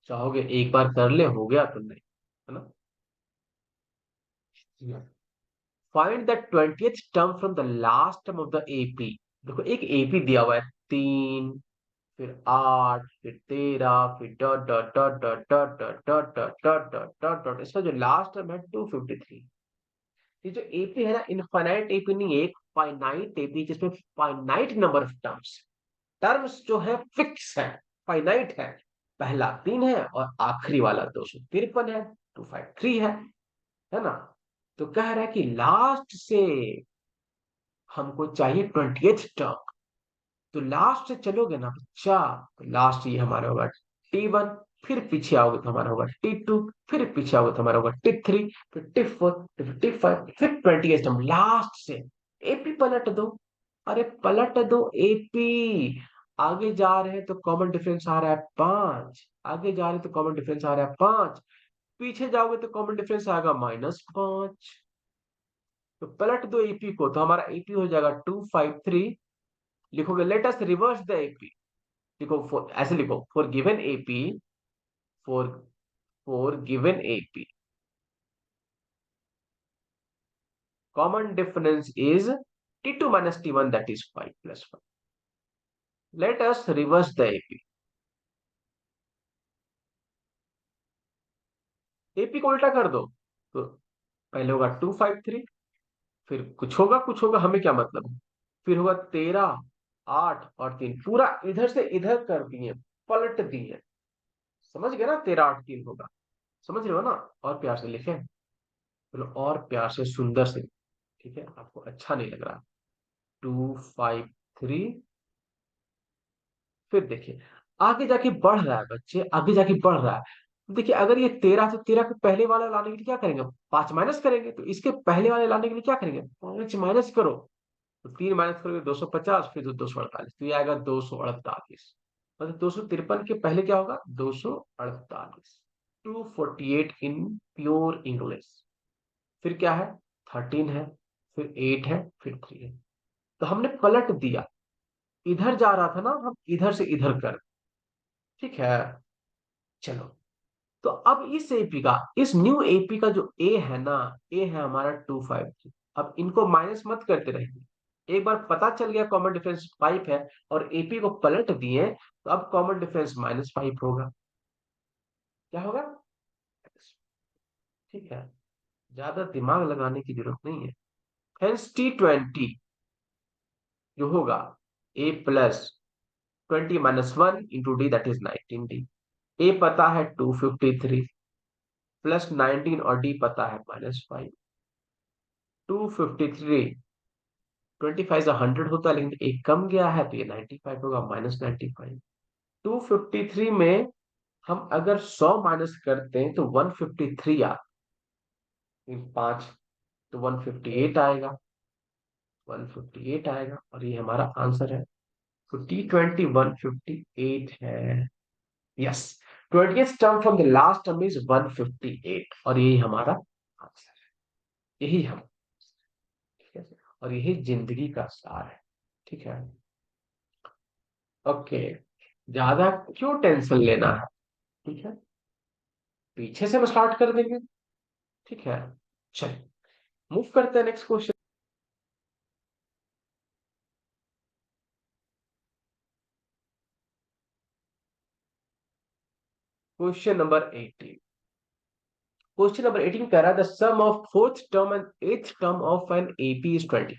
चाहोगे एक बार कर ले हो गया तो नहीं, है ना? Find the 20th term from the last term of the AP. देखो एक एपी दिया हुआ है 3, फिर 8, फिर 13, फिर dot dot dot dot dot dot dot dot dot dot dot dot, इसका जो लास्ट टर्म है 253। ये जो एपी है ना, इनफाइनाइट एपी नहीं है, एक फाइनाइट एपी जिसमें finite number of terms, terms जो है फिक्स है, फाइनाइट है। पहला 3 है और आखिरी वाला 253 है, 253 है ना। तो कह रहा है कि लास्ट से हमको चाहिए 20th टर्म। तो लास्ट से चलोगे ना बच्चा, तो लास्ट ये हमारा होगा T1, फिर पीछे आओगे तो हमारा होगा T2, फिर पीछे आओगे तो हमारा होगा T3, फिर T4, फिर T5, फिर 20th टर्म लास्ट से। एपी पलट दो, अरे पलट दो एपी। आगे जा रहे हैं तो कॉमन डिफरेंस आ रहा है 5, आगे जा रहे हैं तो कॉमन डिफरेंस आ रहा है 5, पीछे जाओगे तो कॉमन डिफरेंस आएगा -5। तो पलट दो एपी को, तो हमारा एपी हो जाएगा 253। लिखोगे let us reverse the AP. लिखो ऐसे लिखो, for given AP, for for given AP common difference is T2 minus T1, that is 5 plus 1. Let us reverse the AP. AP को उल्टा कर दो, तो पहले होगा 253, फिर कुछ होगा हमें क्या मतलब है, फिर होगा 13, 8 और 3, पूरा इधर से इधर कर दिए, पलट दिए। समझ गए ना, 13, 8, 3 होगा। समझ रहे हो ना। और प्यार से लिखे, चलो और प्यार से सुंदर से, ठीक है, आपको अच्छा नहीं लग रहा। 253, फिर देखिए आगे जाके बढ़ रहा है बच्चे, आगे जाके बढ़ रहा है। देखिए अगर ये 13, तो 13 के पहले वाला लाने के लिए क्या करेंगे, 5 माइनस करेंगे, तो इसके पहले वाले लाने के लिए क्या करेंगे, 5 माइनस करो। तो 3 माइनस करोगे 250, फिर 248, तो ये आएगा 248। मतलब 253 के पहले क्या होगा, 248। 248 इन प्योर इंग्लिश। फिर क्या है, 13 है, फिर 8 है, फिर 3 है। तो हमने पलट दिया, इधर जा रहा था ना, हम इधर से इधर कर, ठीक है। चलो, तो अब इस एपी का, इस न्यू एपी का जो ए है ना, ए है हमारा 253। अब इनको माइनस मत करते रहेंगे, एक बार पता चल गया कॉमन डिफरेंस 5 है और एपी को पलट दिए, तो अब कॉमन डिफरेंस -5 होगा। क्या होगा, ठीक है, ज्यादा दिमाग लगाने की जरूरत नहीं है। हेंस T20 जो होगा a plus 20 - 1 into d, that is 19D। A पता है 253 प्लस 19 और डी पता है -5। 253, 25 से 100 होता है, लेकिन एक कम गया है तो ये 95 होगा, -95। 253 में हम अगर 100 माइनस करते हैं तो 153 आता है, 5, तो 158 आएगा, 158 आएगा, और ये हमारा आंसर है। तो T20 158 है। Yes, 20th term from the last term is 158, और यही हमारा आंसर है, यही हम, ठीक है, और यही जिंदगी का सार है, ठीक है। ओके, ज्यादा क्यों टेंशन लेना है, ठीक है, पीछे से हम स्टार्ट कर देंगे, ठीक है। चलिए मूव करते हैं next question. Question number 18। Question number 18 कह रहा है the sum of fourth term and eighth term of an AP is 20।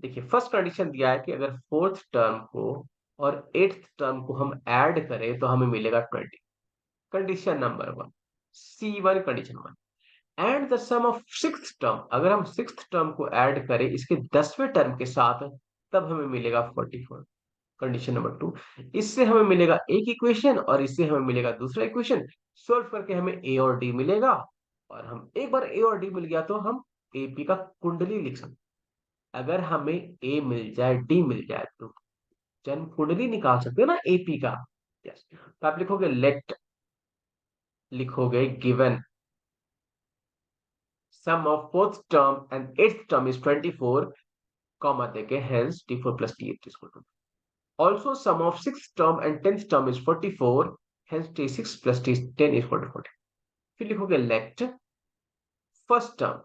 देखिए फर्स्ट कंडीशन दिया है कि अगर फोर्थ टर्म को और एट्थ टर्म को हम ऐड करें तो हमें मिलेगा 20। Condition number 1, C1 condition 1। And the sum of sixth term, अगर हम सिक्स्थ टर्म को ऐड करें इसके 10वें टर्म के साथ, तब हमें मिलेगा 44। कंडीशन नंबर 2, इससे हमें मिलेगा एक इक्वेशन और इससे हमें मिलेगा दूसरा इक्वेशन। सोल्व करके हमें ए और डी मिलेगा, और हम एक बार ए और डी मिल गया तो हम एपी का कुंडली लिख सकते। अगर हमें ए मिल जाए, डी मिल जाए, तो जन्म कुंडली निकाल सकते हो ना एपी का। यस, तो आप लिखोगे लेट, लिखोगे given sum of fourth term and eighth term is 24, comma देके hence T4 plus T8 is equal to, also sum of sixth term and tenth term is 44, hence T6 plus T10 is equal to 40। फिर लिखोगे let first term,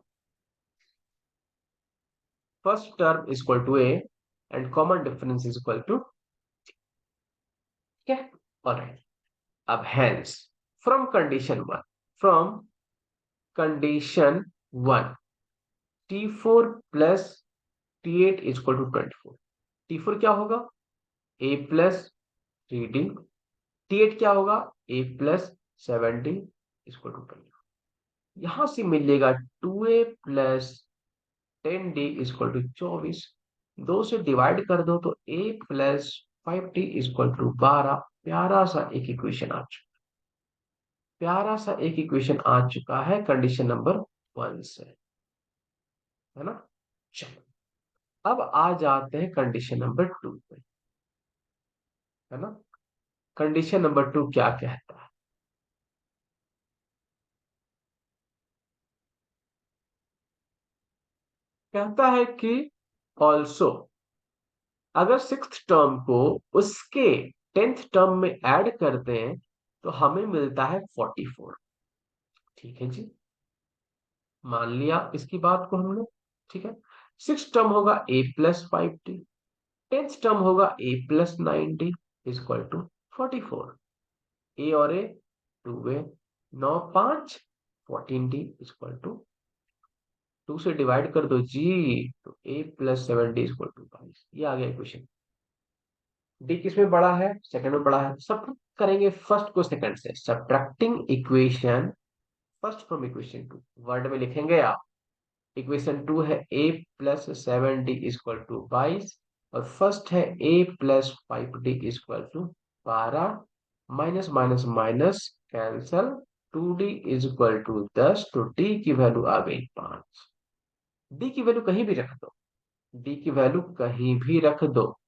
first term is equal to A and common difference is equal to, क्या, alright. अब hence from condition one, from condition one, T4 plus T8 is equal to 24। T4 क्या होगा, a plus reading, T8 क्या होगा, a plus 70 equal to 20। यहां से मिलेगा 2a plus 10d equal to 24। दो से डिवाइड कर दो तो a plus 5d equal to 12। प्यारा सा एक इक्वेशन आ चुका, प्यारा सा एक इक्वेशन आ चुका है कंडीशन नंबर वन से, है ना। चलो अब आ जाते हैं कंडीशन नंबर टू पे, है ना। कंडीशन नंबर टू क्या कहता है, कहता है कि ऑल्सो, अगर सिक्स्थ टर्म को उसके टेंथ टर्म में ऐड करते हैं तो हमें मिलता है 44। ठीक है जी, मान लिया इसकी बात को हमने। ठीक है, सिक्स टर्म होगा a plus 5d, tenth term होगा a plus 9d equal to 44। ए और ए, 2a, 9 5 14d इक्वल टू, 2 से डिवाइड कर दो जी, तो ए प्लस 7d इक्वल टू 22। ये आ गया क्वेश्चन। डी किसमें बड़ा है, सेकंड में बड़ा है, सब करेंगे फर्स्ट को सेकंड से, subtracting equation first from equation to, word में लिखेंगे आप। इक्वेशन टू है a plus 7d equal to 22, और फर्स्ट है a plus 5d equal to 12, minus minus minus cancel, 2d equal to 10, तो डी की वैल्यू आ गई 5। डी की वैल्यू कहीं भी रख दो, डी की वैल्यू कहीं भी रख दो।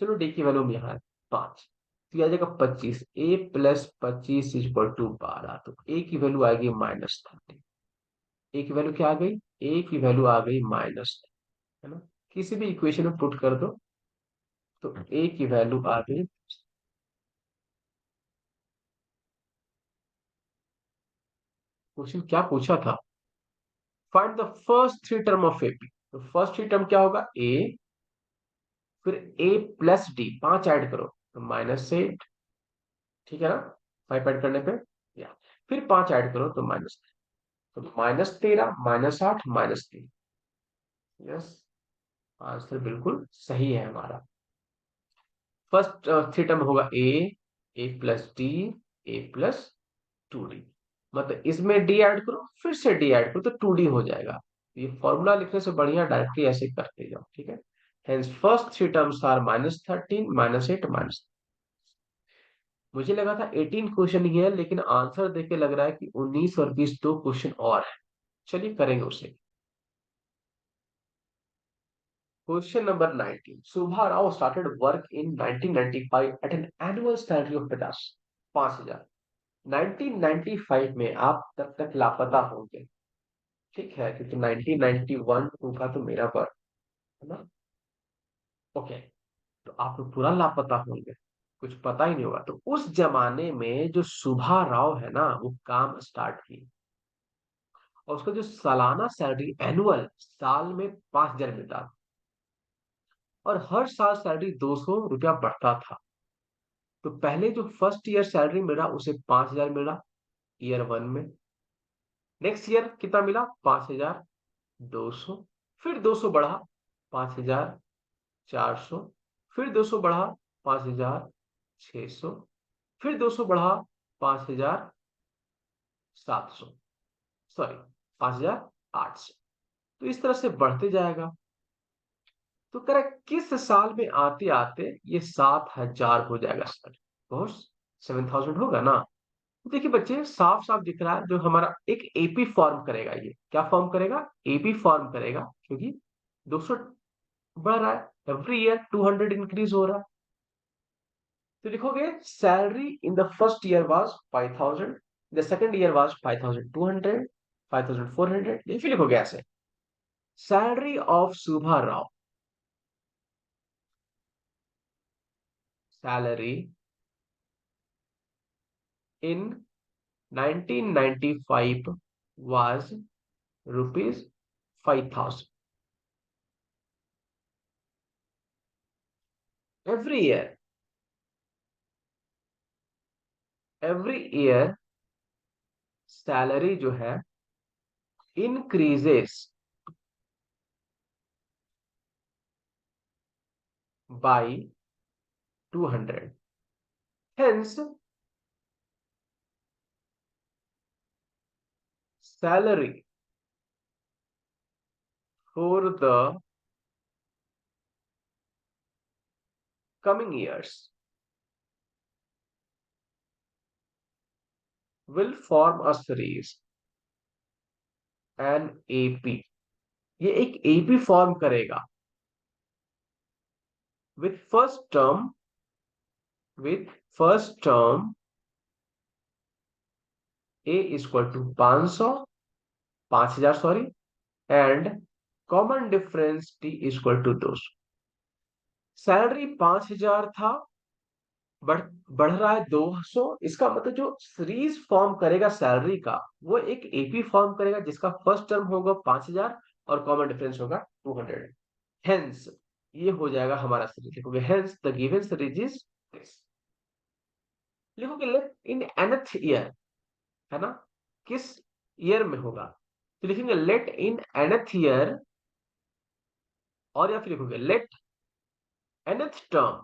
चलो डी की वैल्यू यहाँ है 5, तो ये आ जाएगा 25। ए प्लस 25 इक्वल टू 12, तो ए की वैल्यू आएगी -30। ए की वैल्यू क्या आ गई, ए की वैल्यू आ गई माइनस, है ना। किसी भी इक्वेशन में पुट कर दो तो ए की वैल्यू आ गई। क्वेश्चन क्या पूछा था, find the first three term of AP. तो फर्स्ट थ्री टर्म क्या होगा, ए, फिर ए प्लस डी, 5 ऐड करो तो -8, ठीक है ना, 5 ऐड करने पे, या फिर 5 ऐड करो तो माइनस, तो -13, -8, -3। यस, आंसर बिल्कुल सही है हमारा। फर्स्ट थ्री टर्म होगा a plus D, A plus 2d, मतलब इसमें डी ऐड करो फिर से डी ऐड करो तो 2d हो जाएगा। ये फॉर्मूला लिखने से बढ़िया डायरेक्टली ऐसे करते जाओ, ठीक है। Hence first three terms are -13, -8, minus. मुझे लगा था 18 क्वेश्चन ही है, लेकिन आंसर देख के लग रहा है कि 19 और 20 दो क्वेश्चन और है। चलिए करेंगे उसे। Question number 19, Subha Rao started work in 1995 at an annual salary of 5000। 1995 में आप तब तक लापता होंगे, ठीक है, क्योंकि 1991 का तो मेरा बर्थ है ना। ओके, तो आप लोग पूरा लापता होंगे, कुछ पता ही नहीं होगा। तो उस जमाने में जो सुभा राव है ना, वो काम स्टार्ट की, और उसका जो सालाना सैलरी एनुअल, साल में 5000 मिलता था, और हर साल सैलरी 200 रुपया बढ़ता था। तो पहले जो फर्स्ट ईयर सैलरी मिला उसे 5000 मिला ईयर वन में, नेक्स्ट ईयर कितना मिला, 5200, फिर 200 बढ़ा 5400, फिर 200 बढ़ा 5600, फिर 200 बढ़ा 5700, सॉरी 5800। तो इस तरह से बढ़ते जाएगा। तो करेक्ट किस साल में आते आते ये 7000 हो जाएगा सर, बहुत 7000 होगा ना। तो देखिए बच्चे, साफ साफ दिख रहा है जो हमारा एक एपी फॉर्म करेगा, ये क्या फॉर्म करेगा, एपी फॉर्म करेगा, क्योंकि 200 बढ़ रहा है, एवरी ईयर 200 इंक्रीज हो रहा है। तो लिखोगे salary in the first year was 5000, the second year was 5200, 5400, ये फिर लिखोगे ऐसे। Salary of Subha Rao, salary in 1995 was rupees 5000। Every year salary जो है increases by 200, hence salary for the coming years will form a series an AP. ये एक AP form करेगा with first term A equal to 500, 5000 sorry, and common difference D equal to 200। Salary 5000 था, बढ़ बढ़ रहा है 200। इसका मतलब जो सीरीज फॉर्म करेगा सैलरी का, वो एक एपी फॉर्म करेगा जिसका फर्स्ट टर्म होगा 5000 और कॉमन डिफरेंस होगा 200। हेंस ये हो जाएगा हमारा सीरीज। लिखोगे hence the given series is this. लिखोगे लेट इन एनथ ईयर, है ना, किस ईयर में होगा, तो लिखेंगे लेट इन एनथ ईयर, और या फिर लिखोगे late nth term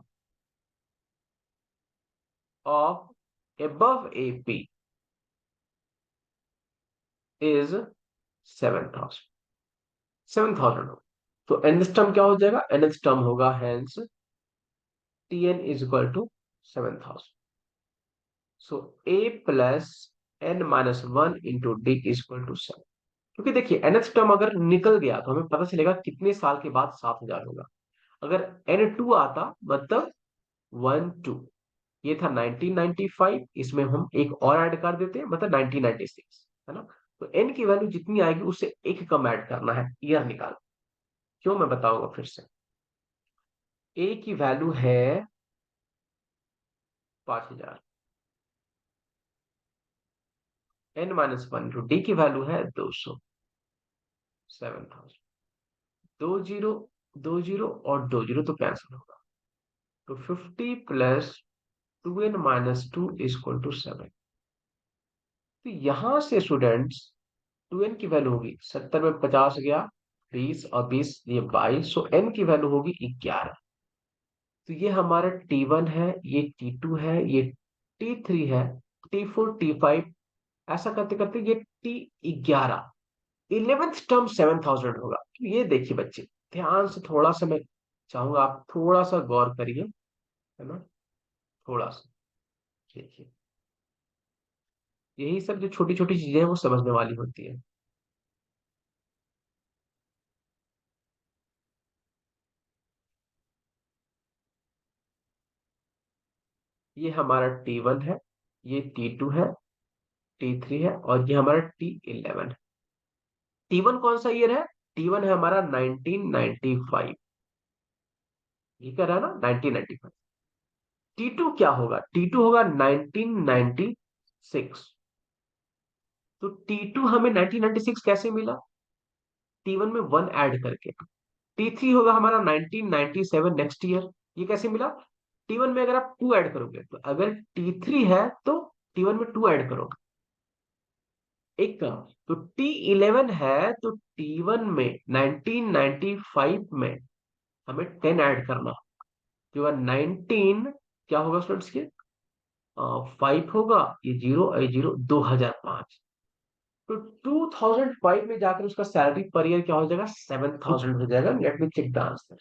of above AP is 7000। 7000 हो तो nth term क्या हो जाएगा, nth term होगा hence Tn is equal to 7000। So A plus n minus 1 into D is equal to 7। क्योंकि देखिए nth term अगर निकल गया तो हमें पता चलेगा कितने साल के बाद 7000 होगा। अगर n2 आता मतलब 1 2, ये था 1995, इसमें हम एक और ऐड कर देते हैं मतलब 1996, है ना। तो एन की वैल्यू जितनी आएगी उससे एक कम ऐड करना है, ईयर निकाल। क्यों, मैं बताऊंगा फिर से। ए की वैल्यू है 5000, n-1 जो डी की वैल्यू है 200, 7000। दो जीरो, दो जीरो और दो जीरो तो कैंसिल होगा, तो 50 प्लस 2n-2 इक्वल टू 7। तो यहां से स्टूडेंट्स 2n की वैल्यू होगी 70 में 50 गया, 20 और 20 ये 22, सो n की वैल्यू होगी 11। तो ये हमारा T1 है, ये T2 है, ये T3 है, T4 T5, ऐसा करते करते ये T11, 11th टर्म 7000 होगा। तो ये देखिए बच्चे, ध्यान से थोड़ा सा मैं चाहूंगा आप थोड़ा सा गौर करिए, है ना, थोड़ा सा देखिए। यही सब जो छोटी छोटी चीजें हैं वो समझने वाली होती है। ये हमारा T1 है, ये T2 है, T3 है, और ये हमारा T11 है। T1 कौन सा ईयर है, T1 है हमारा 1995, ये कह रहा है ना 1995। T2 क्या होगा, T2 होगा 1996। तो T2 हमें 1996 कैसे मिला, T1 में 1 ऐड करके। T3 होगा हमारा 1997 नेक्स्ट ईयर, ये कैसे मिला, T1 में अगर आप 2 ऐड करोगे, तो अगर T3 है तो T1 में 2 ऐड करो, एक का। तो T11 है तो T1 में 1995 में हमें 10 ऐड करना, जो है 19, क्या होगा स्टूडेंट्स के, 5 होगा, ये जीरो, ये जीरो, 2005। तो 2005 में जाकर उसका सैलरी पर ईयर क्या हो जाएगा, 7000 हो जाएगा। Let me check the answer.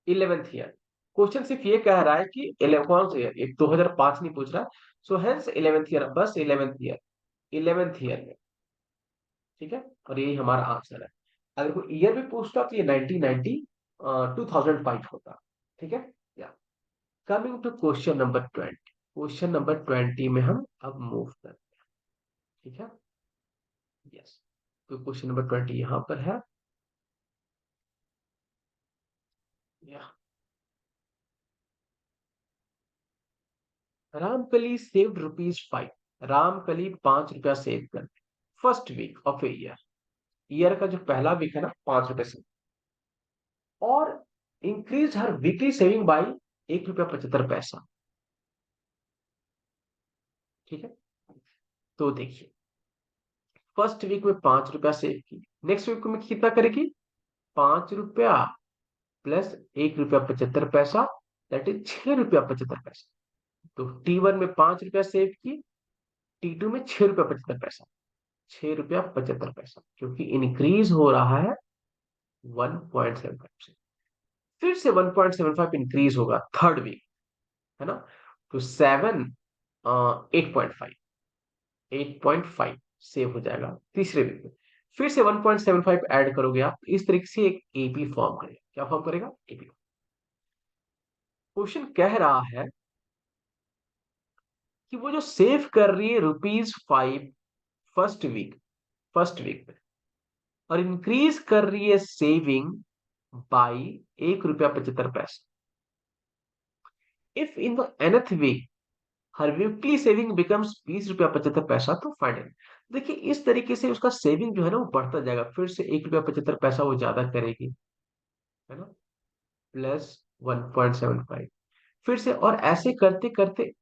11th year, question सिर्फ ये कह रहा है कि 11 कौन सा ईयर, एक 2005 नहीं पूछ रहा। सो हेंस 11th ईयर, बस 11th ईयर, 11th ईयर में, ठीक है। और यही हमारा आंसर है। अगर कोई ईयर भी पूछता तो ये 1990, 2005 होता, ठीक है। या coming to question number 20। Question number 20 में हम अब मूव करते हैं, ठीक है। यस, तो क्वेश्चन नंबर 20 यहां पर है। या रामकली सेव्ड ₹5। रामकली 5 रुपया सेव कर first week of a year. Year का जो पहला वीक है ना, 5 रुपए से। और increase her weekly saving by 1 रुपया 75 पैसा। ठीक है, तो देखिए फर्स्ट वीक में 5 रुपया सेव की, नेक्स्ट वीक में कितना करेगी, 5 रुपया प्लस 1 रुपया 75 पैसा, दैट इज 6 रुपया 75 पैसा। तो T1 में 5 रुपया सेव की, T2 में 6 रुपया 75 पैसा, 6 रुपया 75 पैसा, क्योंकि इंक्रीज हो रहा है 1.75 से। फिर से 1.75 इंक्रीज होगा थर्ड वीक, है ना, तो 8.5 सेव हो जाएगा तीसरे वीक में। फिर से 1.75 ऐड करोगे आप, इस तरीके से एक एपी फॉर्म करेगा। क्या फॉर्म करेगा, एपी। क्वेश्चन कह रहा है कि वो जो सेव कर रही है ₹5 फर्स्ट वीक में, और इंक्रीज कर रही है सेविंग बाई 1 रुपया 75 पैसा। If in the nth week her weekly saving becomes 20 रुपया 75 पैसा, तो फाइनल। देखिए इस तरीके से उसका सेविंग जो है ना वो बढ़ता जाएगा, फिर से 1 रुपया 75 पैसा वो ज्यादा करेगी, है ना, प्लस 1.75, फिर से, और ऐसे करते करते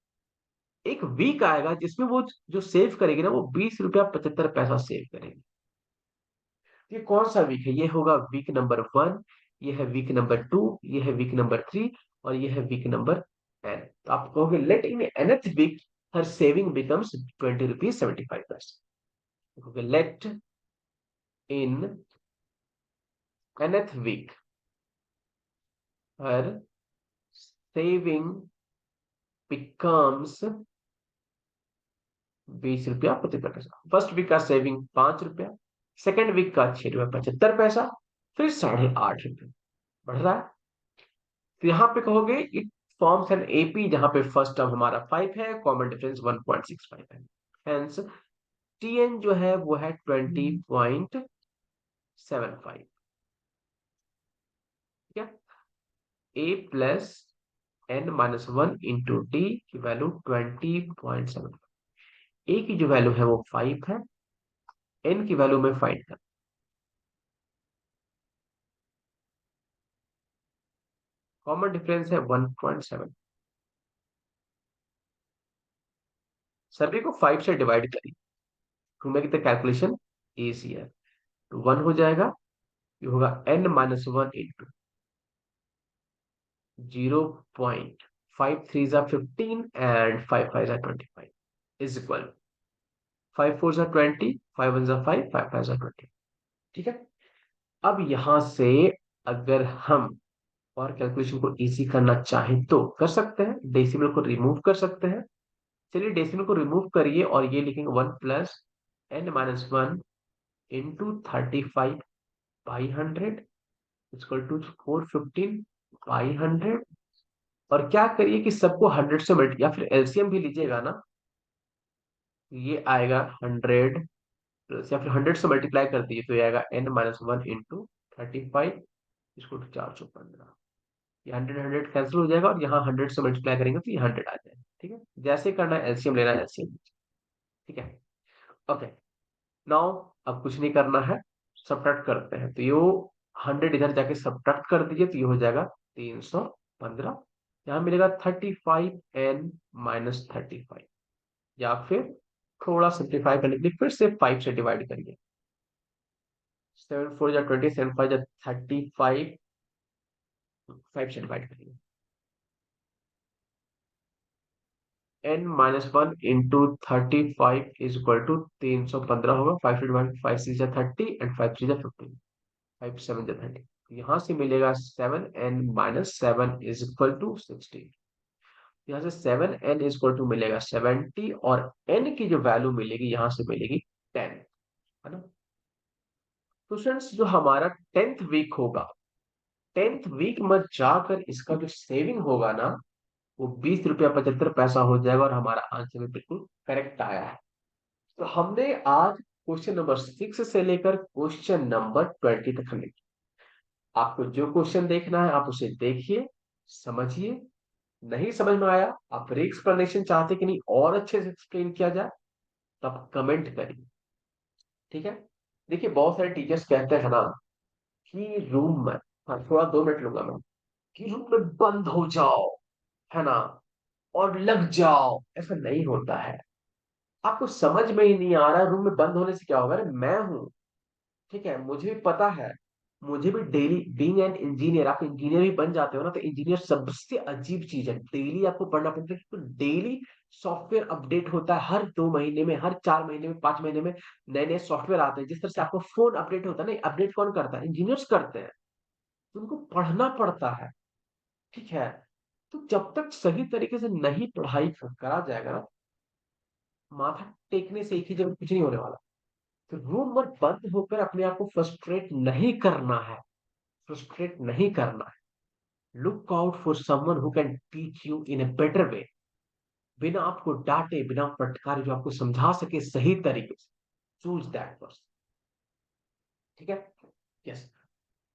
एक वीक आएगा जिसमें वो जो सेव करेगी ना वो 20 रुपया 75 पैसा सेव करेगी। ये कौन सा वीक है, ये होगा वीक नंबर 1, ये है वीक नंबर 2, ये है वीक नंबर 3, और ये है वीक नंबर एन। तो आप कहोगे let in nth week her saving becomes 20 rupees 75 पैसा। कहोगे let in nth week her saving becomes 20 रुपया 75 पैसा। फर्स्ट वीक का सेविंग 5 रुपया, सेकेंड वीक का 6 रुपया 75 पैसा, फिर 8.5 रुपये बढ़ रहा है। तो यहां पे कहोगे इट फॉर्म्स एन एपी, जहां पे फर्स्ट टर्म हमारा 5 है, कॉमन डिफरेंस 1.65 है, हेंस टीएन जो है वो है 20.75। ठीक है, a plus n-1 into T की वैल्यू 20.7। ए की जो वैल्यू है वो 5 है, एन की वैल्यू में फाइंड कर, कॉमन डिफरेंस है 1.7, सभी को 5 से डिवाइड करिए to make the calculation easier. तो 1 हो जाएगा, ये होगा n-1 into 0.5 3 15 and 5 5 25 is equal 5 4 20, 5 1 5, 5 5 20। ठीक है, अब यहां से अगर हम और कैलकुलेशन को इजी करना चाहें तो कर सकते हैं, डेसिमल को रिमूव कर सकते हैं। चलिए डेसिमल को रिमूव करिए और ये लिखेंगे 1 plus n-1 into 35/100 equal to 415/100। और क्या करिए कि सबको 100 से मल्टी या फिर एलसीएम भी लीजिएगा ना, तो ये आएगा 100 प्लस, या फिर 100 से मल्टीप्लाई कर दिए तो ये आएगा n-1 इंटू 35 इसको 415। ये 100 कैंसिल हो जाएगा और यहाँ 100 से मल्टीप्लाई करेंगे तो ये 100 आ जाएगा। ठीक है, जैसे करना है एलसीएम लेना है एलसीएम। ठीक है, ओके, नाउ अब कुछ नहीं करना है, सब्ट्रैक्ट करते हैं। तो ये 100 इधर जाके सब्ट्रैक्ट कर दीजिए तो ये हो जाएगा 315। यहाँ मिलेगा 35n-35, या फिर थोड़ा सिंप्लीफाई करने के लिए फिर से 5 से डिवाइड करिए। 7 4 जा 20, 7 5 जा 35, 5 से डिवाइड करिए। n-1 into 35 is equal to 315 होगा। 5 से डिवाइड, 5 6 जा 30 एंड 5 3 जा 15, 5 7 जा 30। यहां से मिलेगा 7n-7 इज इक्वल टू 16। यहाँ से 7n इज इक्वल टू मिलेगा 70, और n की जो वैल्यू मिलेगी यहाँ से मिलेगी 10, है ना। तो फ्रेंड्स जो हमारा 10th वीक होगा, 10th वीक में जाकर इसका जो सेविंग होगा ना वो 20 रुपया 75 पैसा हो जाएगा, और हमारा आंसर भी बिल्कुल करेक्ट आया है। तो हमने आज क्वेश्चन नंबर 6 से लेकर क्वेश्चन नंबर 20 तक हमने, आपको जो क्वेश्चन देखना है आप उसे देखिए, समझिए। नहीं समझ में आया, आप री एक्सप्लेनेशन चाहते कि नहीं और अच्छे से एक्सप्लेन किया जाए, तब कमेंट करिए। ठीक है, देखिए बहुत सारे टीचर्स कहते हैं ना कि रूम में, हाँ थोड़ा 2 मिनट लूंगा मैं, कि रूम में बंद हो जाओ, है ना, और लग जाओ। ऐसा नहीं होता है। आपको समझ में ही नहीं आ रहा रूम में बंद होने से क्या होगा। अरे मैं हूं, ठीक है, मुझे भी पता है। मुझे भी डेली बीइंग एन इंजीनियर, आप इंजीनियर भी बन जाते हो ना, तो इंजीनियर सबसे अजीब चीज है, डेली आपको पढ़ना पड़ता है, क्योंकि डेली सॉफ्टवेयर अपडेट होता है। हर 2 महीने में, हर 4 महीने में, 5 महीने में नए नए सॉफ्टवेयर आते हैं। जिस तरह से आपको फोन अपडेट होता है ना, अपडेट कौन करता है? इंजीनियर्स करते हैं। तो उनको पढ़ना पड़ता है, ठीक है। तो जब तक सही तरीके से नहीं पढ़ाई करा जाएगा ना, माथा टेकने से एक ही जगह कुछ नहीं होने वाला। तो रूम में बंद होकर अपने आप को फ्रस्ट्रेट नहीं करना है, फ्रस्ट्रेट नहीं करना है। Look out for someone who can teach you in a better way, बिना आपको डांटे, बिना फटकारे, जो आपको समझा सके सही तरीके से। चूज दैट पर्सन, ठीक है। यस।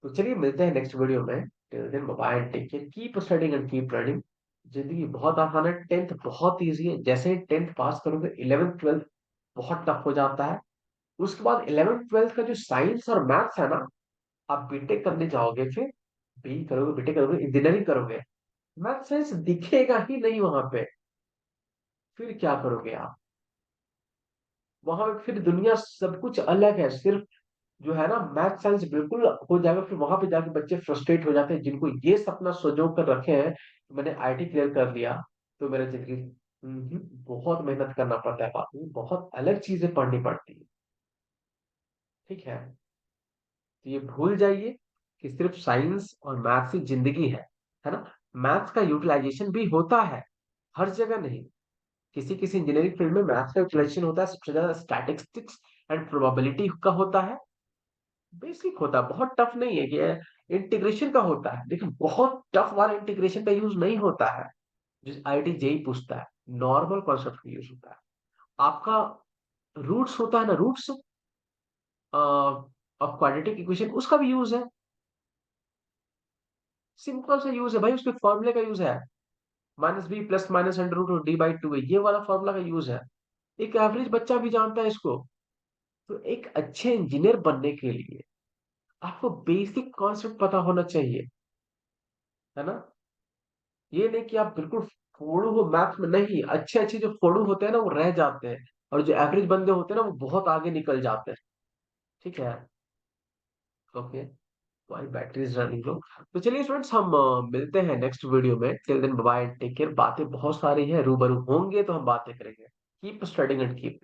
तो चलिए मिलते हैं नेक्स्ट वीडियो में। Till then bye and take care, keep studying and keep learning. जिंदगी बहुत आसान है, टेंथ बहुत इजी है। जैसे ही टेंथ पास करोगे, 11th 12th बहुत टफ हो जाता है। उसके बाद 11th 12th का जो साइंस और मैथ्स है ना, आप बीटेक करने जाओगे, फिर बी करोगे, बीटेक करोगे, इंजीनियरिंग करोगे, मैथ साइंस दिखेगा ही नहीं वहां पे। फिर क्या करोगे आप? वहां पे फिर दुनिया सब कुछ अलग है, सिर्फ जो है ना मैथ साइंस बिल्कुल हो जाएगा। फिर वहां पे जाके बच्चे फ्रस्ट्रेट हो जाते हैं, जिनको ये सपना सजो कर रखे हैं कि मैंने आईटी क्लियर कर लिया तो मेरा जिंदगी। बहुत मेहनत करना पड़ता है, बात में बहुत अलग चीजें पढ़नी पड़ती है, ठीक है। तो ये भूल जाइए कि सिर्फ साइंस और मैथ्स ही जिंदगी है ना। मैथ्स का यूटिलाइजेशन भी होता है, हर जगह नहीं। किसी किसी इंजीनियरिंग फील्ड में मैथ्स का यूटिलाइजेशन होता है, सबसे ज्यादा स्टैटिस्टिक्स एंड प्रोबेबिलिटी का होता है। बेसिक होता है, बहुत टफ नहीं है कि इंटीग्रेशन का होता है, लेकिन बहुत टफ वाला इंटीग्रेशन का यूज नहीं होता है जो आईआईटी जेई पूछता है। नॉर्मल कॉन्सेप्ट का यूज होता है। आपका रूट्स होता है ना, रूट्स ऑफ क्वाड्रेटिक इक्वेशन, उसका भी यूज है। सिंपल सा यूज है भाई, उसके फॉर्मूले का यूज है। -b + - √(d/2) ये वाला फॉर्मूला का यूज है। एक एवरेज बच्चा भी जानता है इसको। तो एक अच्छे इंजीनियर बनने के लिए आपको बेसिक कॉन्सेप्ट पता होना चाहिए, है ना। ये नहीं कि आप बिल्कुल फोड़ू हो मैथ्स में, नहीं। अच्छे अच्छे जो फोड़ू होते हैं ना, वो रह जाते हैं। और जो एवरेज बंदे होते हैं ना, वो बहुत आगे निकल जाते हैं, ठीक है। ओके, हमारी बैटरी इज रनिंग लो। तो चलिए स्टूडेंट्स, हम मिलते हैं नेक्स्ट वीडियो में। Till then bye, take care. बातें बहुत सारी हैं, रूबरू होंगे तो हम बातें करेंगे। Keep studying and keep